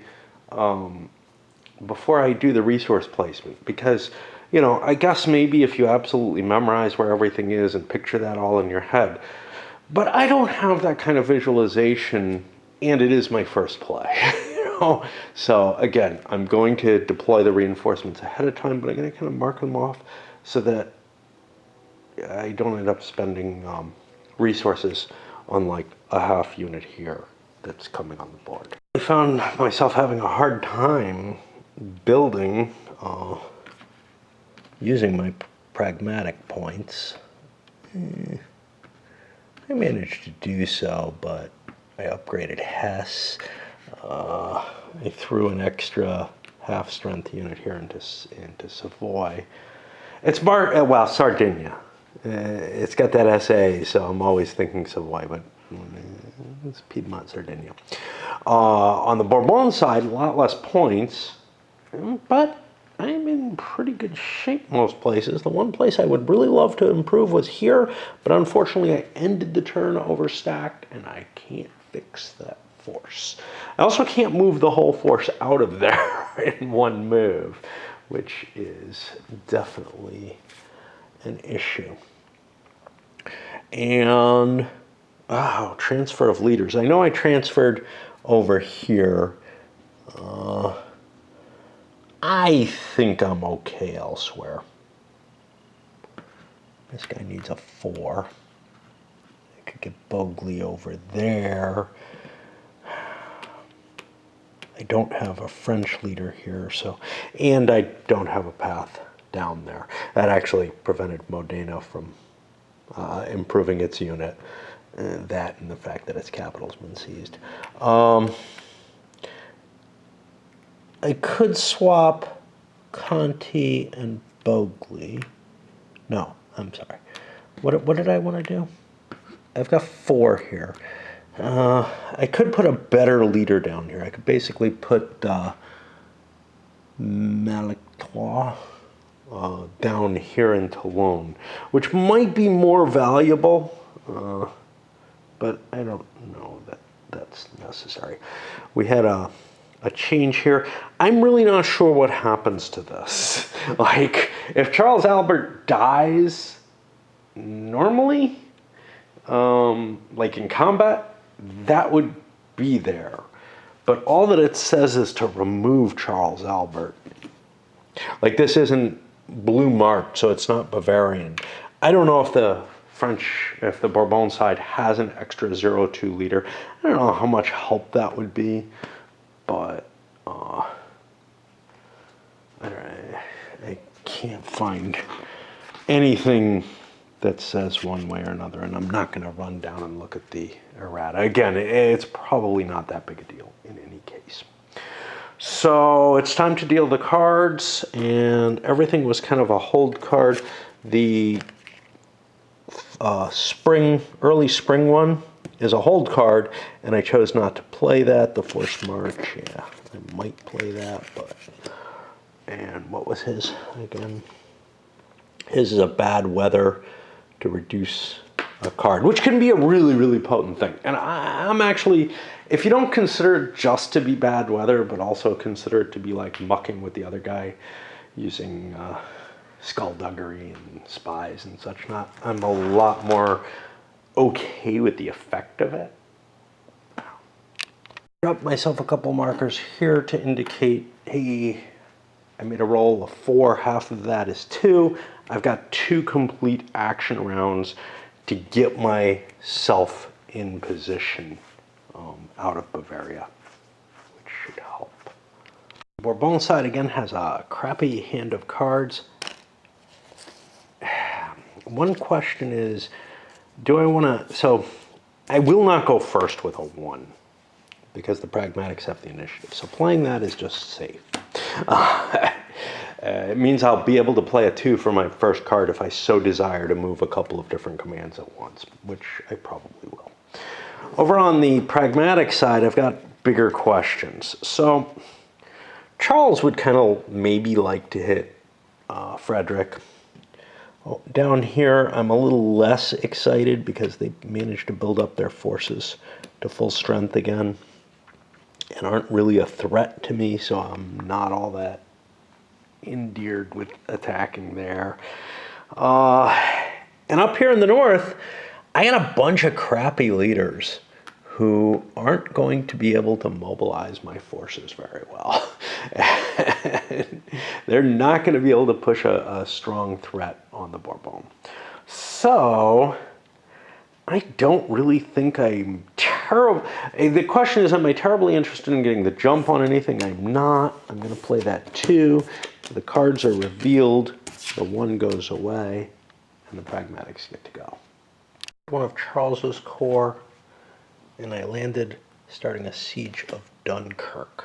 resource placement. Because, I guess maybe if you absolutely memorize where everything is and picture that all in your head, but I don't have that kind of visualization, and it is my first play. So again, I'm going to deploy the reinforcements ahead of time, but I'm going to kind of mark them off so that I don't end up spending resources on like a half unit here that's coming on the board. I found myself having a hard time building using my pragmatic points. I managed to do so, but I upgraded Hess. I threw an extra half strength unit here into Savoy. It's Sardinia. It's got that SA, so I'm always thinking Savoy, but it's Piedmont, Sardinia. On the Bourbon side, a lot less points, but I'm in pretty good shape most places. The one place I would really love to improve was here, but unfortunately I ended the turn overstacked, and I can't fix that force. I also can't move the whole force out of there in one move, which is definitely an issue. And transfer of leaders. I know I transferred over here. I think I'm okay elsewhere. This guy needs a 4. I could get Bogley over there. I don't have a French leader here, and I don't have a path down there. That actually prevented Modena from improving its unit. That and the fact that its capital's been seized. I could swap Conti and Bogley. No, I'm sorry. What did I want to do? I've got 4 here. I could put a better leader down here. I could basically put Malacroix down here in Toulon, which might be more valuable, but I don't know that that's necessary. We had a change here. I'm really not sure what happens to this. Like, if Charles Albert dies normally, like in combat, that would be there. But all that it says is to remove Charles Albert. Like, this isn't blue marked, so it's not Bavarian. I don't know if the Bourbon side has an extra 0-2 leader. I don't know how much help that would be, but I can't find anything that says one way or another, and I'm not going to run down and look at the errata. Again, it's probably not that big a deal in any case. So it's time to deal the cards, and everything was kind of a hold card. The early spring one is a hold card, and I chose not to play that. The Forced March, yeah, I might play that, but... And what was his again? His is a bad weather to reduce a card, which can be a really, really potent thing. And I'm actually, if you don't consider it just to be bad weather, but also consider it to be like mucking with the other guy using skullduggery and spies and such. I'm a lot more okay with the effect of it. Drop myself a couple markers here to indicate, hey, I made a roll of 4, half of that is 2. I've got 2 complete action rounds to get myself in position out of Bavaria, which should help. Bourbon side again has a crappy hand of cards. One question is, do I want to, so I will not go first with a 1 because the pragmatics have the initiative. So playing that is just safe. It means I'll be able to play a 2 for my first card if I so desire to move a couple of different commands at once, which I probably will. Over on the pragmatic side, I've got bigger questions. So Charles would kind of maybe like to hit Frederick. Down here, I'm a little less excited because they managed to build up their forces to full strength again and aren't really a threat to me, so I'm not all that endeared with attacking there. And up here in the north, I got a bunch of crappy leaders who aren't going to be able to mobilize my forces very well. They're not going to be able to push a strong threat on the Bourbon. So I don't really think I'm terrible. The question is, am I terribly interested in getting the jump on anything? I'm not. I'm going to play that 2. The cards are revealed. The 1 goes away, and the pragmatics get to go. One of Charles's corps, and I landed starting a siege of Dunkirk.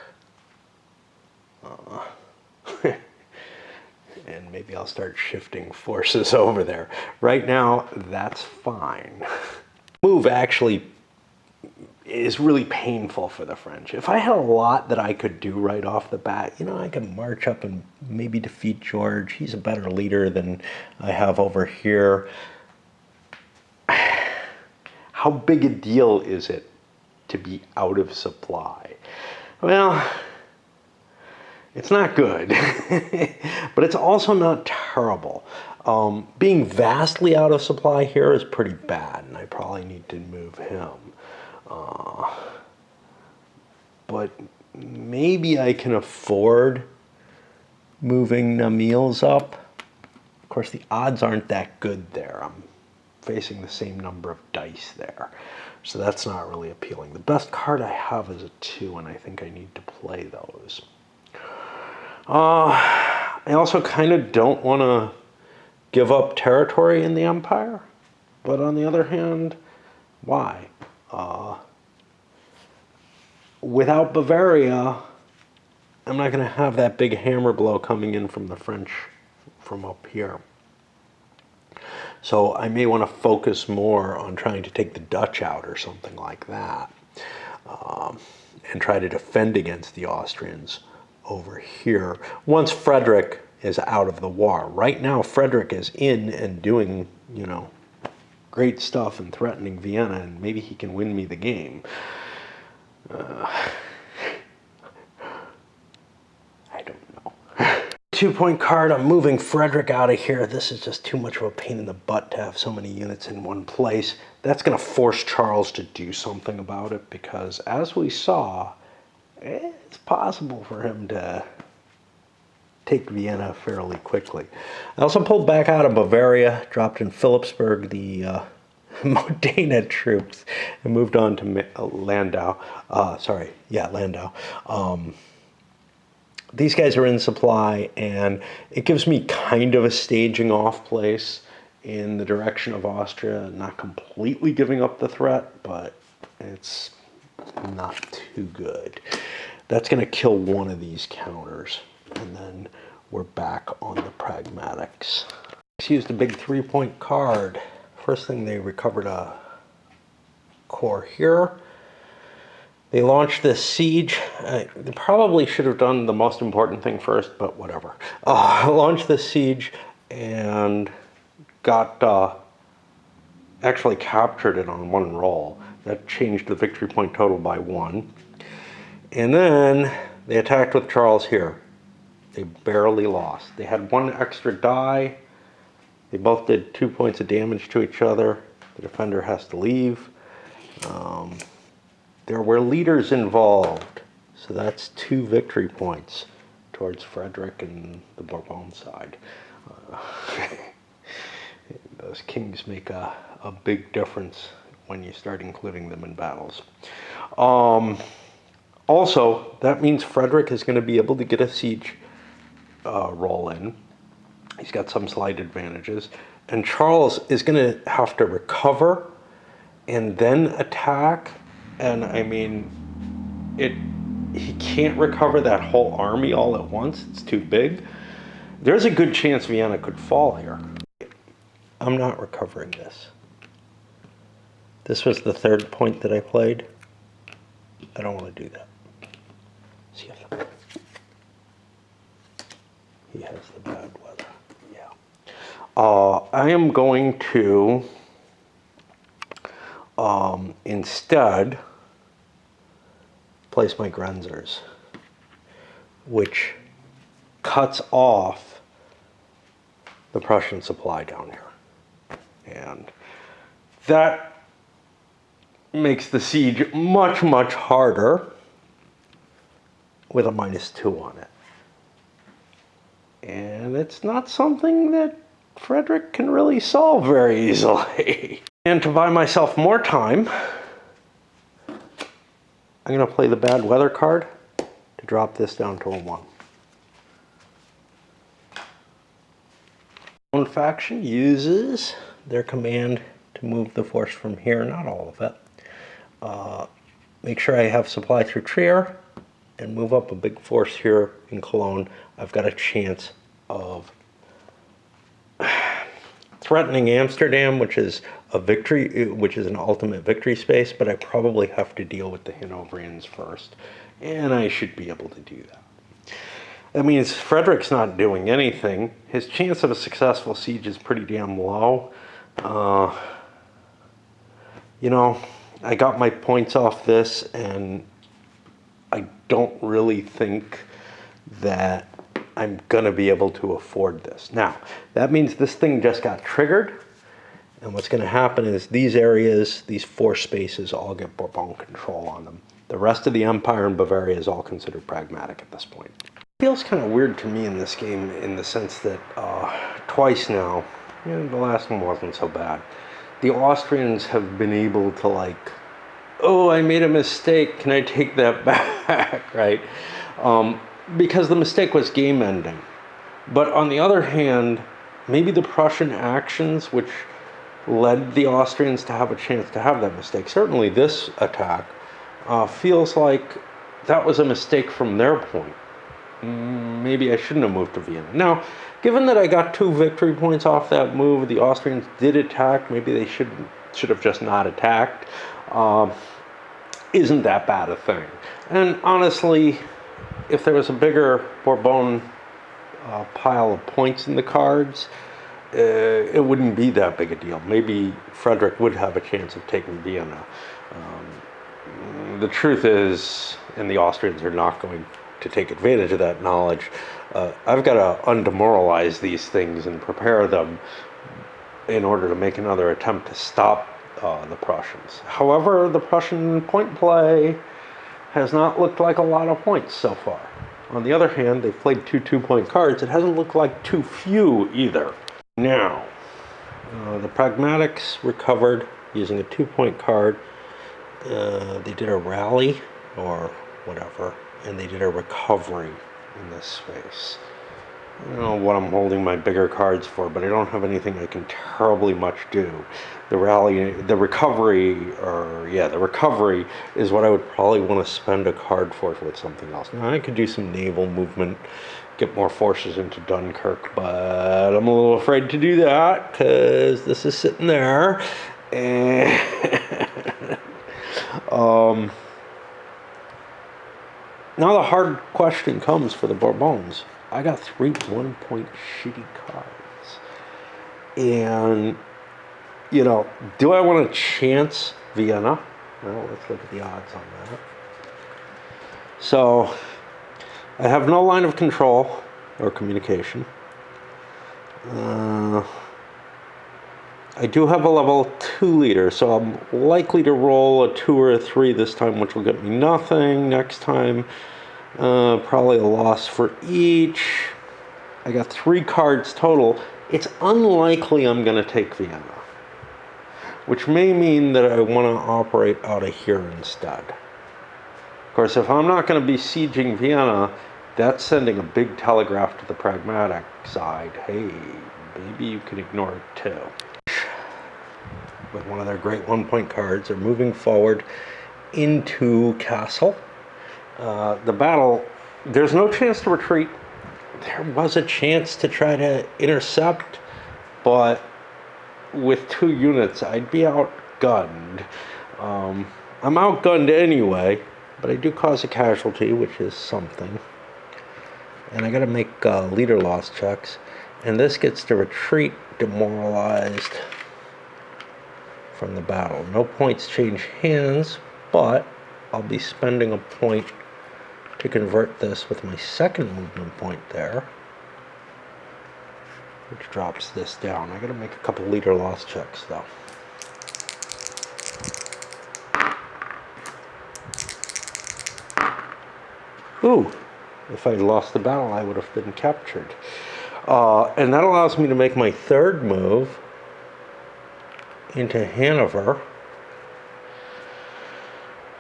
And maybe I'll start shifting forces over there. Right now, that's fine. Move actually is really painful for the French. If I had a lot that I could do right off the bat, you know, I could march up and maybe defeat George. He's a better leader than I have over here. How big a deal is it to be out of supply? Well, it's not good, but it's also not terrible. Being vastly out of supply here is pretty bad, and I probably need to move him. But maybe I can afford moving Namil's up. Of course, the odds aren't that good there. I'm facing the same number of dice there, so that's not really appealing. The best card I have is a 2, and I think I need to play those. I also kind of don't want to give up territory in the Empire, but on the other hand, why? Without Bavaria, I'm not going to have that big hammer blow coming in from the French from up here. So I may want to focus more on trying to take the Dutch out or something like that, and try to defend against the Austrians over here once Frederick is out of the war. Right now, Frederick is in and doing, you know, great stuff and threatening Vienna, and maybe he can win me the game. I don't know. 2-point card, I'm moving Frederick out of here. This is just too much of a pain in the butt to have so many units in one place. That's going to force Charles to do something about it, because as we saw, it's possible for him to take Vienna fairly quickly. I also pulled back out of Bavaria, dropped in Philipsburg the Modena troops, and moved on to Landau. Landau. These guys are in supply, and it gives me kind of a staging off place in the direction of Austria, not completely giving up the threat, but it's not too good. That's going to kill one of these counters, and then we're back on the pragmatics. Let's use the big 3-point card. First thing, they recovered a corps here. They launched this siege. They probably should have done the most important thing first, but whatever. Launched this siege and got actually captured it on 1 roll. That changed the victory point total by 1. And then they attacked with Charles here. They barely lost. They had one extra die. They both did 2 points of damage to each other. The defender has to leave. There were leaders involved, so that's 2 victory points towards Frederick and the Bourbon side. Those kings make a big difference when you start including them in battles. Also, that means Frederick is going to be able to get a siege roll in. He's got some slight advantages. And Charles is going to have to recover and then attack. And I mean, he can't recover that whole army all at once. It's too big. There's a good chance Vienna could fall here. I'm not recovering this. This was the 3rd point that I played. I don't want to do that. See if he has the bad weather. Yeah. I am going to instead place my Grenzers, which cuts off the Prussian supply down here. And that makes the siege much, much harder with a -2 on it. And it's not something that Frederick can really solve very easily. And to buy myself more time, I'm going to play the bad weather card to drop this down to a 1. One faction uses their command to move the force from here, not all of it. Make sure I have supply through Trier and move up a big force here in Cologne. I've got a chance of threatening Amsterdam, which is a victory, which is an ultimate victory space, but I probably have to deal with the Hanoverians first, and I should be able to do that. That means Frederick's not doing anything. His chance of a successful siege is pretty damn low. You know, I got my points off this, and I don't really think that I'm going to be able to afford this. Now, that means this thing just got triggered, and what's going to happen is these areas, these 4 spaces, all get Bourbon control on them. The rest of the empire in Bavaria is all considered pragmatic at this point. It feels kind of weird to me in this game in the sense that twice now, the last one wasn't so bad, the Austrians have been able to like, oh, I made a mistake, can I take that back, right? Because the mistake was game ending. But on the other hand, maybe the Prussian actions, which led the Austrians to have a chance to have that mistake, certainly this attack, feels like that was a mistake from their point. Maybe I shouldn't have moved to Vienna. Now, given that I got 2 victory points off that move, the Austrians did attack, maybe they should have just not attacked, isn't that bad a thing. And honestly, if there was a bigger Bourbon pile of points in the cards, it wouldn't be that big a deal. Maybe Frederick would have a chance of taking Vienna. The truth is, and the Austrians are not going to take advantage of that knowledge, I've got to undemoralize these things and prepare them in order to make another attempt to stop the Prussians. However, the Prussian point play has not looked like a lot of points so far. On the other hand, they've played 2 2-point cards. It hasn't looked like too few either. Now, the Pragmatics recovered using a 2-point card. They did a rally, or whatever, and they did a recovery in this space. I don't know what I'm holding my bigger cards for, but I don't have anything I can terribly much do. The recovery is what I would probably want to spend a card for with something else. Now, I could do some naval movement, get more forces into Dunkirk, but I'm a little afraid to do that because this is sitting there. And now the hard question comes for the Bourbons. I got 3 1-point shitty cards. And, you know, do I want to chance Vienna? Well, let's look at the odds on that. So, I have no line of control. or communication. I do have a level 2 leader, so I'm likely to roll a 2 or a 3 this time, which will get me nothing. Next time, probably a loss for each. I got 3 cards total. It's unlikely I'm going to take Vienna, which may mean that I want to operate out of here instead. Of course, if I'm not going to be sieging Vienna, that's sending a big telegraph to the pragmatic side. Hey, maybe you can ignore it too. With one of their great 1-point cards, they're moving forward into castle. The battle, there's no chance to retreat. There was a chance to try to intercept, but with 2 units, I'd be outgunned. I'm outgunned anyway, but I do cause a casualty, which is something. And I gotta make leader loss checks. And this gets to retreat demoralized from the battle. No points change hands, but I'll be spending a point to convert this with my second movement point there, which drops this down. I gotta make a couple leader loss checks though. Ooh, if I lost the battle, I would have been captured. And that allows me to make my third move into Hanover.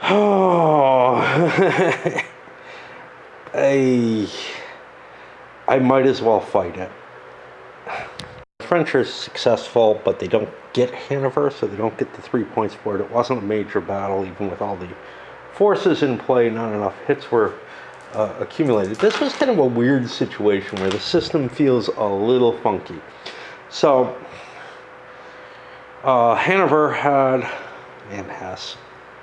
Oh, I might as well fight it. The French are successful, but they don't get Hanover, so they don't get the 3 points for it. It wasn't a major battle, even with all the forces in play. Not enough hits were accumulated. This was kind of a weird situation where the system feels a little funky. So Hanover had, and Hesse,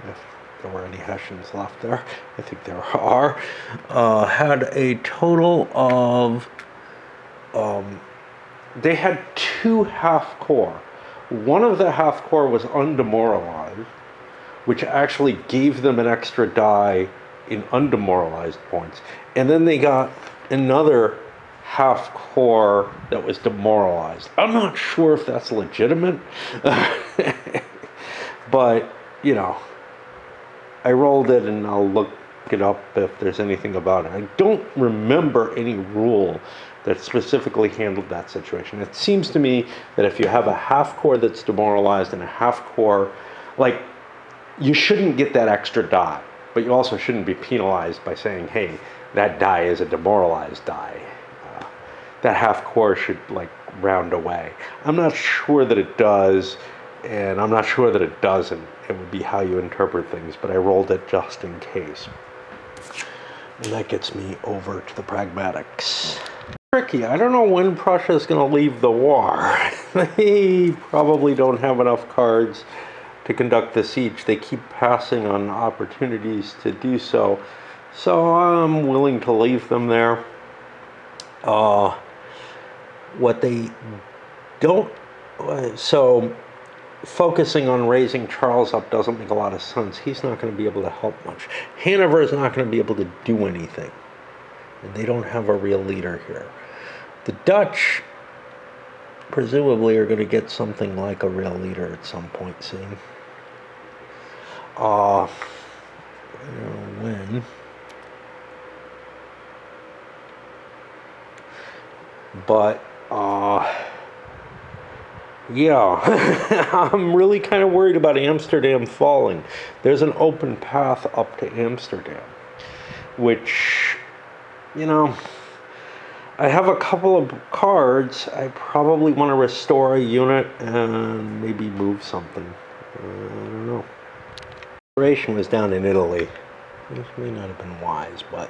if there were any Hessians left there, I think there are, had a total of, they had 2 half-core. One of the half-core was undemoralized, which actually gave them an extra die in undemoralized points. And then they got another half-core that was demoralized. I'm not sure if that's legitimate, but, you know, I rolled it and I'll look it up if there's anything about it. I don't remember any rule that specifically handled that situation. It seems to me that if you have a half-core that's demoralized and a half-core, like, you shouldn't get that extra die, but you also shouldn't be penalized by saying, hey, that die is a demoralized die. That half-core should, like, round away. I'm not sure that it does, and I'm not sure that it doesn't. It would be how you interpret things, but I rolled it just in case. And that gets me over to the pragmatics. Tricky. I don't know when Prussia is going to leave the war. They probably don't have enough cards to conduct the siege. They keep passing on opportunities to do so. So I'm willing to leave them there. What they don't, so focusing on raising Charles up doesn't make a lot of sense. He's not going to be able to help much. Hanover is not going to be able to do anything. And they don't have a real leader here. The Dutch presumably are going to get something like a real leader at some point soon. I don't know when. But yeah, I'm really kind of worried about Amsterdam falling. There's an open path up to Amsterdam, which, you know, I have a couple of cards. I probably want to restore a unit and maybe move something. I don't know. Operation was down in Italy. This may not have been wise, but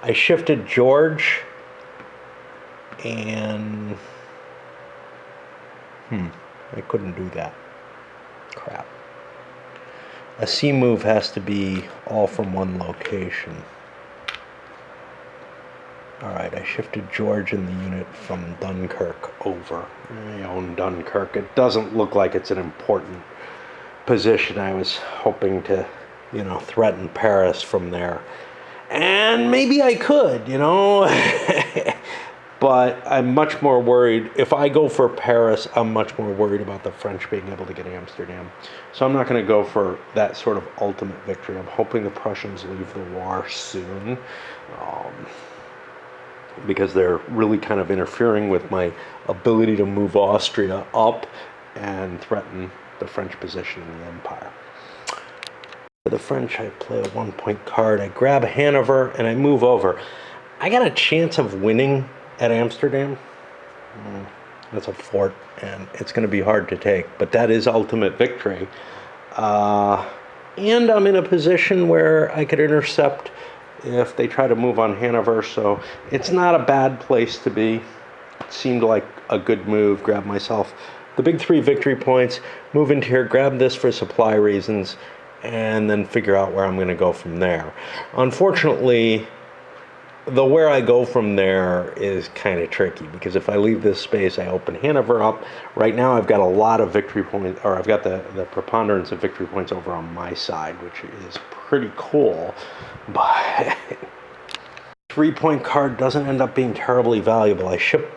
I shifted George and I couldn't do that. Crap. A C move has to be all from one location. Alright, I shifted George in the unit from Dunkirk over. I own Dunkirk. It doesn't look like it's an important position. I was hoping to, you know, threaten Paris from there. And maybe I could, you know. But I'm much more worried, if I go for Paris, I'm much more worried about the French being able to get Amsterdam. So I'm not going to go for that sort of ultimate victory. I'm hoping the Prussians leave the war soon, because they're really kind of interfering with my ability to move Austria up and threaten the French position in the empire. For the French, I play a 1-point card. I grab Hanover and I move over. I got a chance of winning at Amsterdam. That's a fort, and it's going to be hard to take, but that is ultimate victory. And I'm in a position where I could intercept if they try to move on Hanover, so it's not a bad place to be. It seemed like a good move. Grab myself the big 3 victory points, move into here, grab this for supply reasons, and then figure out where I'm going to go from there. Unfortunately, where I go from there is kind of tricky, because if I leave this space, I open Hanover up. Right now I've got a lot of victory points, or I've got the preponderance of victory points over on my side, which is pretty cool, but 3-point card doesn't end up being terribly valuable. I ship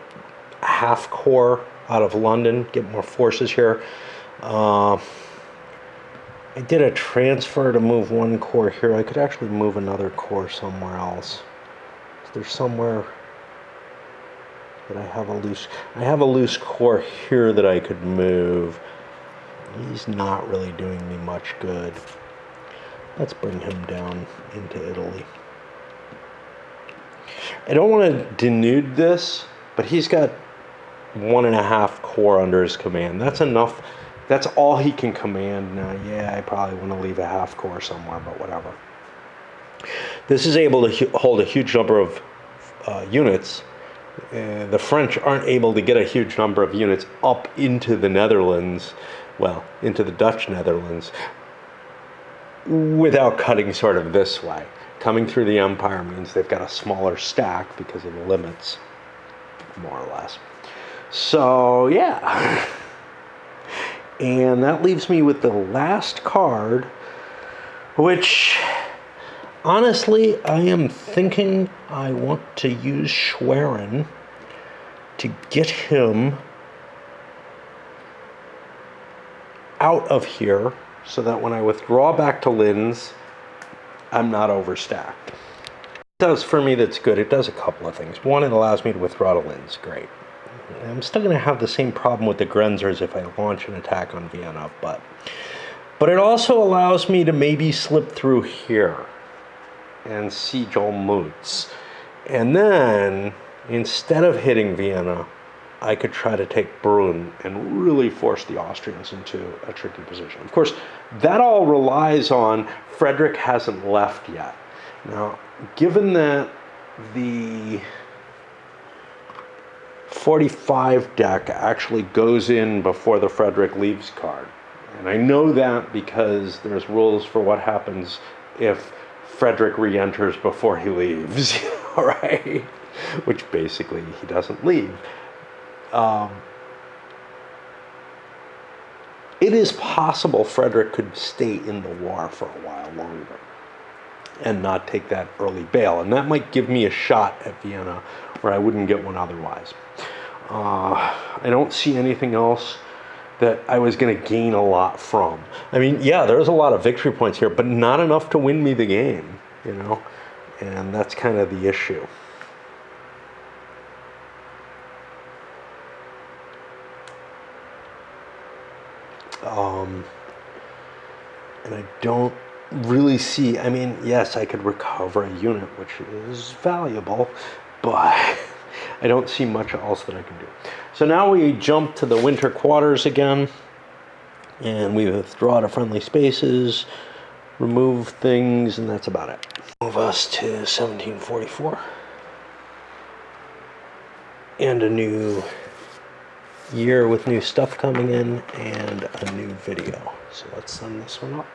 a half corps out of London, get more forces here. I did a transfer to move 1 corps here. I could actually move another corps somewhere else. There's somewhere that I have a loose corps here that I could move. He's not really doing me much good. Let's bring him down into Italy. I don't want to denude this, but he's got 1.5 corps under his command. That's enough. That's all he can command now. Yeah, I probably want to leave a half corps somewhere, but whatever. This is able to hold a huge number of units. The French aren't able to get a huge number of units up into the Netherlands, well, into the Dutch Netherlands, without cutting sort of this way. Coming through the empire means they've got a smaller stack because of the limits, more or less. So, yeah. And that leaves me with the last card, which, honestly, I am thinking I want to use Schwerin to get him out of here so that when I withdraw back to Linz, I'm not overstacked. It does for me, that's good. It does a couple of things. One, it allows me to withdraw to Linz. Great. I'm still going to have the same problem with the Grenzers if I launch an attack on Vienna, but it also allows me to maybe slip through here and siege Olmütz. And then, instead of hitting Vienna, I could try to take Brünn and really force the Austrians into a tricky position. Of course, that all relies on Frederick hasn't left yet. Now, given that the 45 deck actually goes in before the Frederick leaves card, and I know that because there's rules for what happens if Frederick re-enters before he leaves, right? Which basically he doesn't leave. It is possible Frederick could stay in the war for a while longer and not take that early bail, and that might give me a shot at Vienna where I wouldn't get one otherwise. I don't see anything else that I was going to gain a lot from. I mean, yeah, there's a lot of victory points here, but not enough to win me the game, you know, and that's kind of the issue. And I don't really see, I mean, yes, I could recover a unit, which is valuable, but I don't see much else that I can do. So now we jump to the winter quarters again, and we withdraw to friendly spaces, remove things, and that's about it. Move us to 1744. And a new year with new stuff coming in and a new video. So let's send this one up.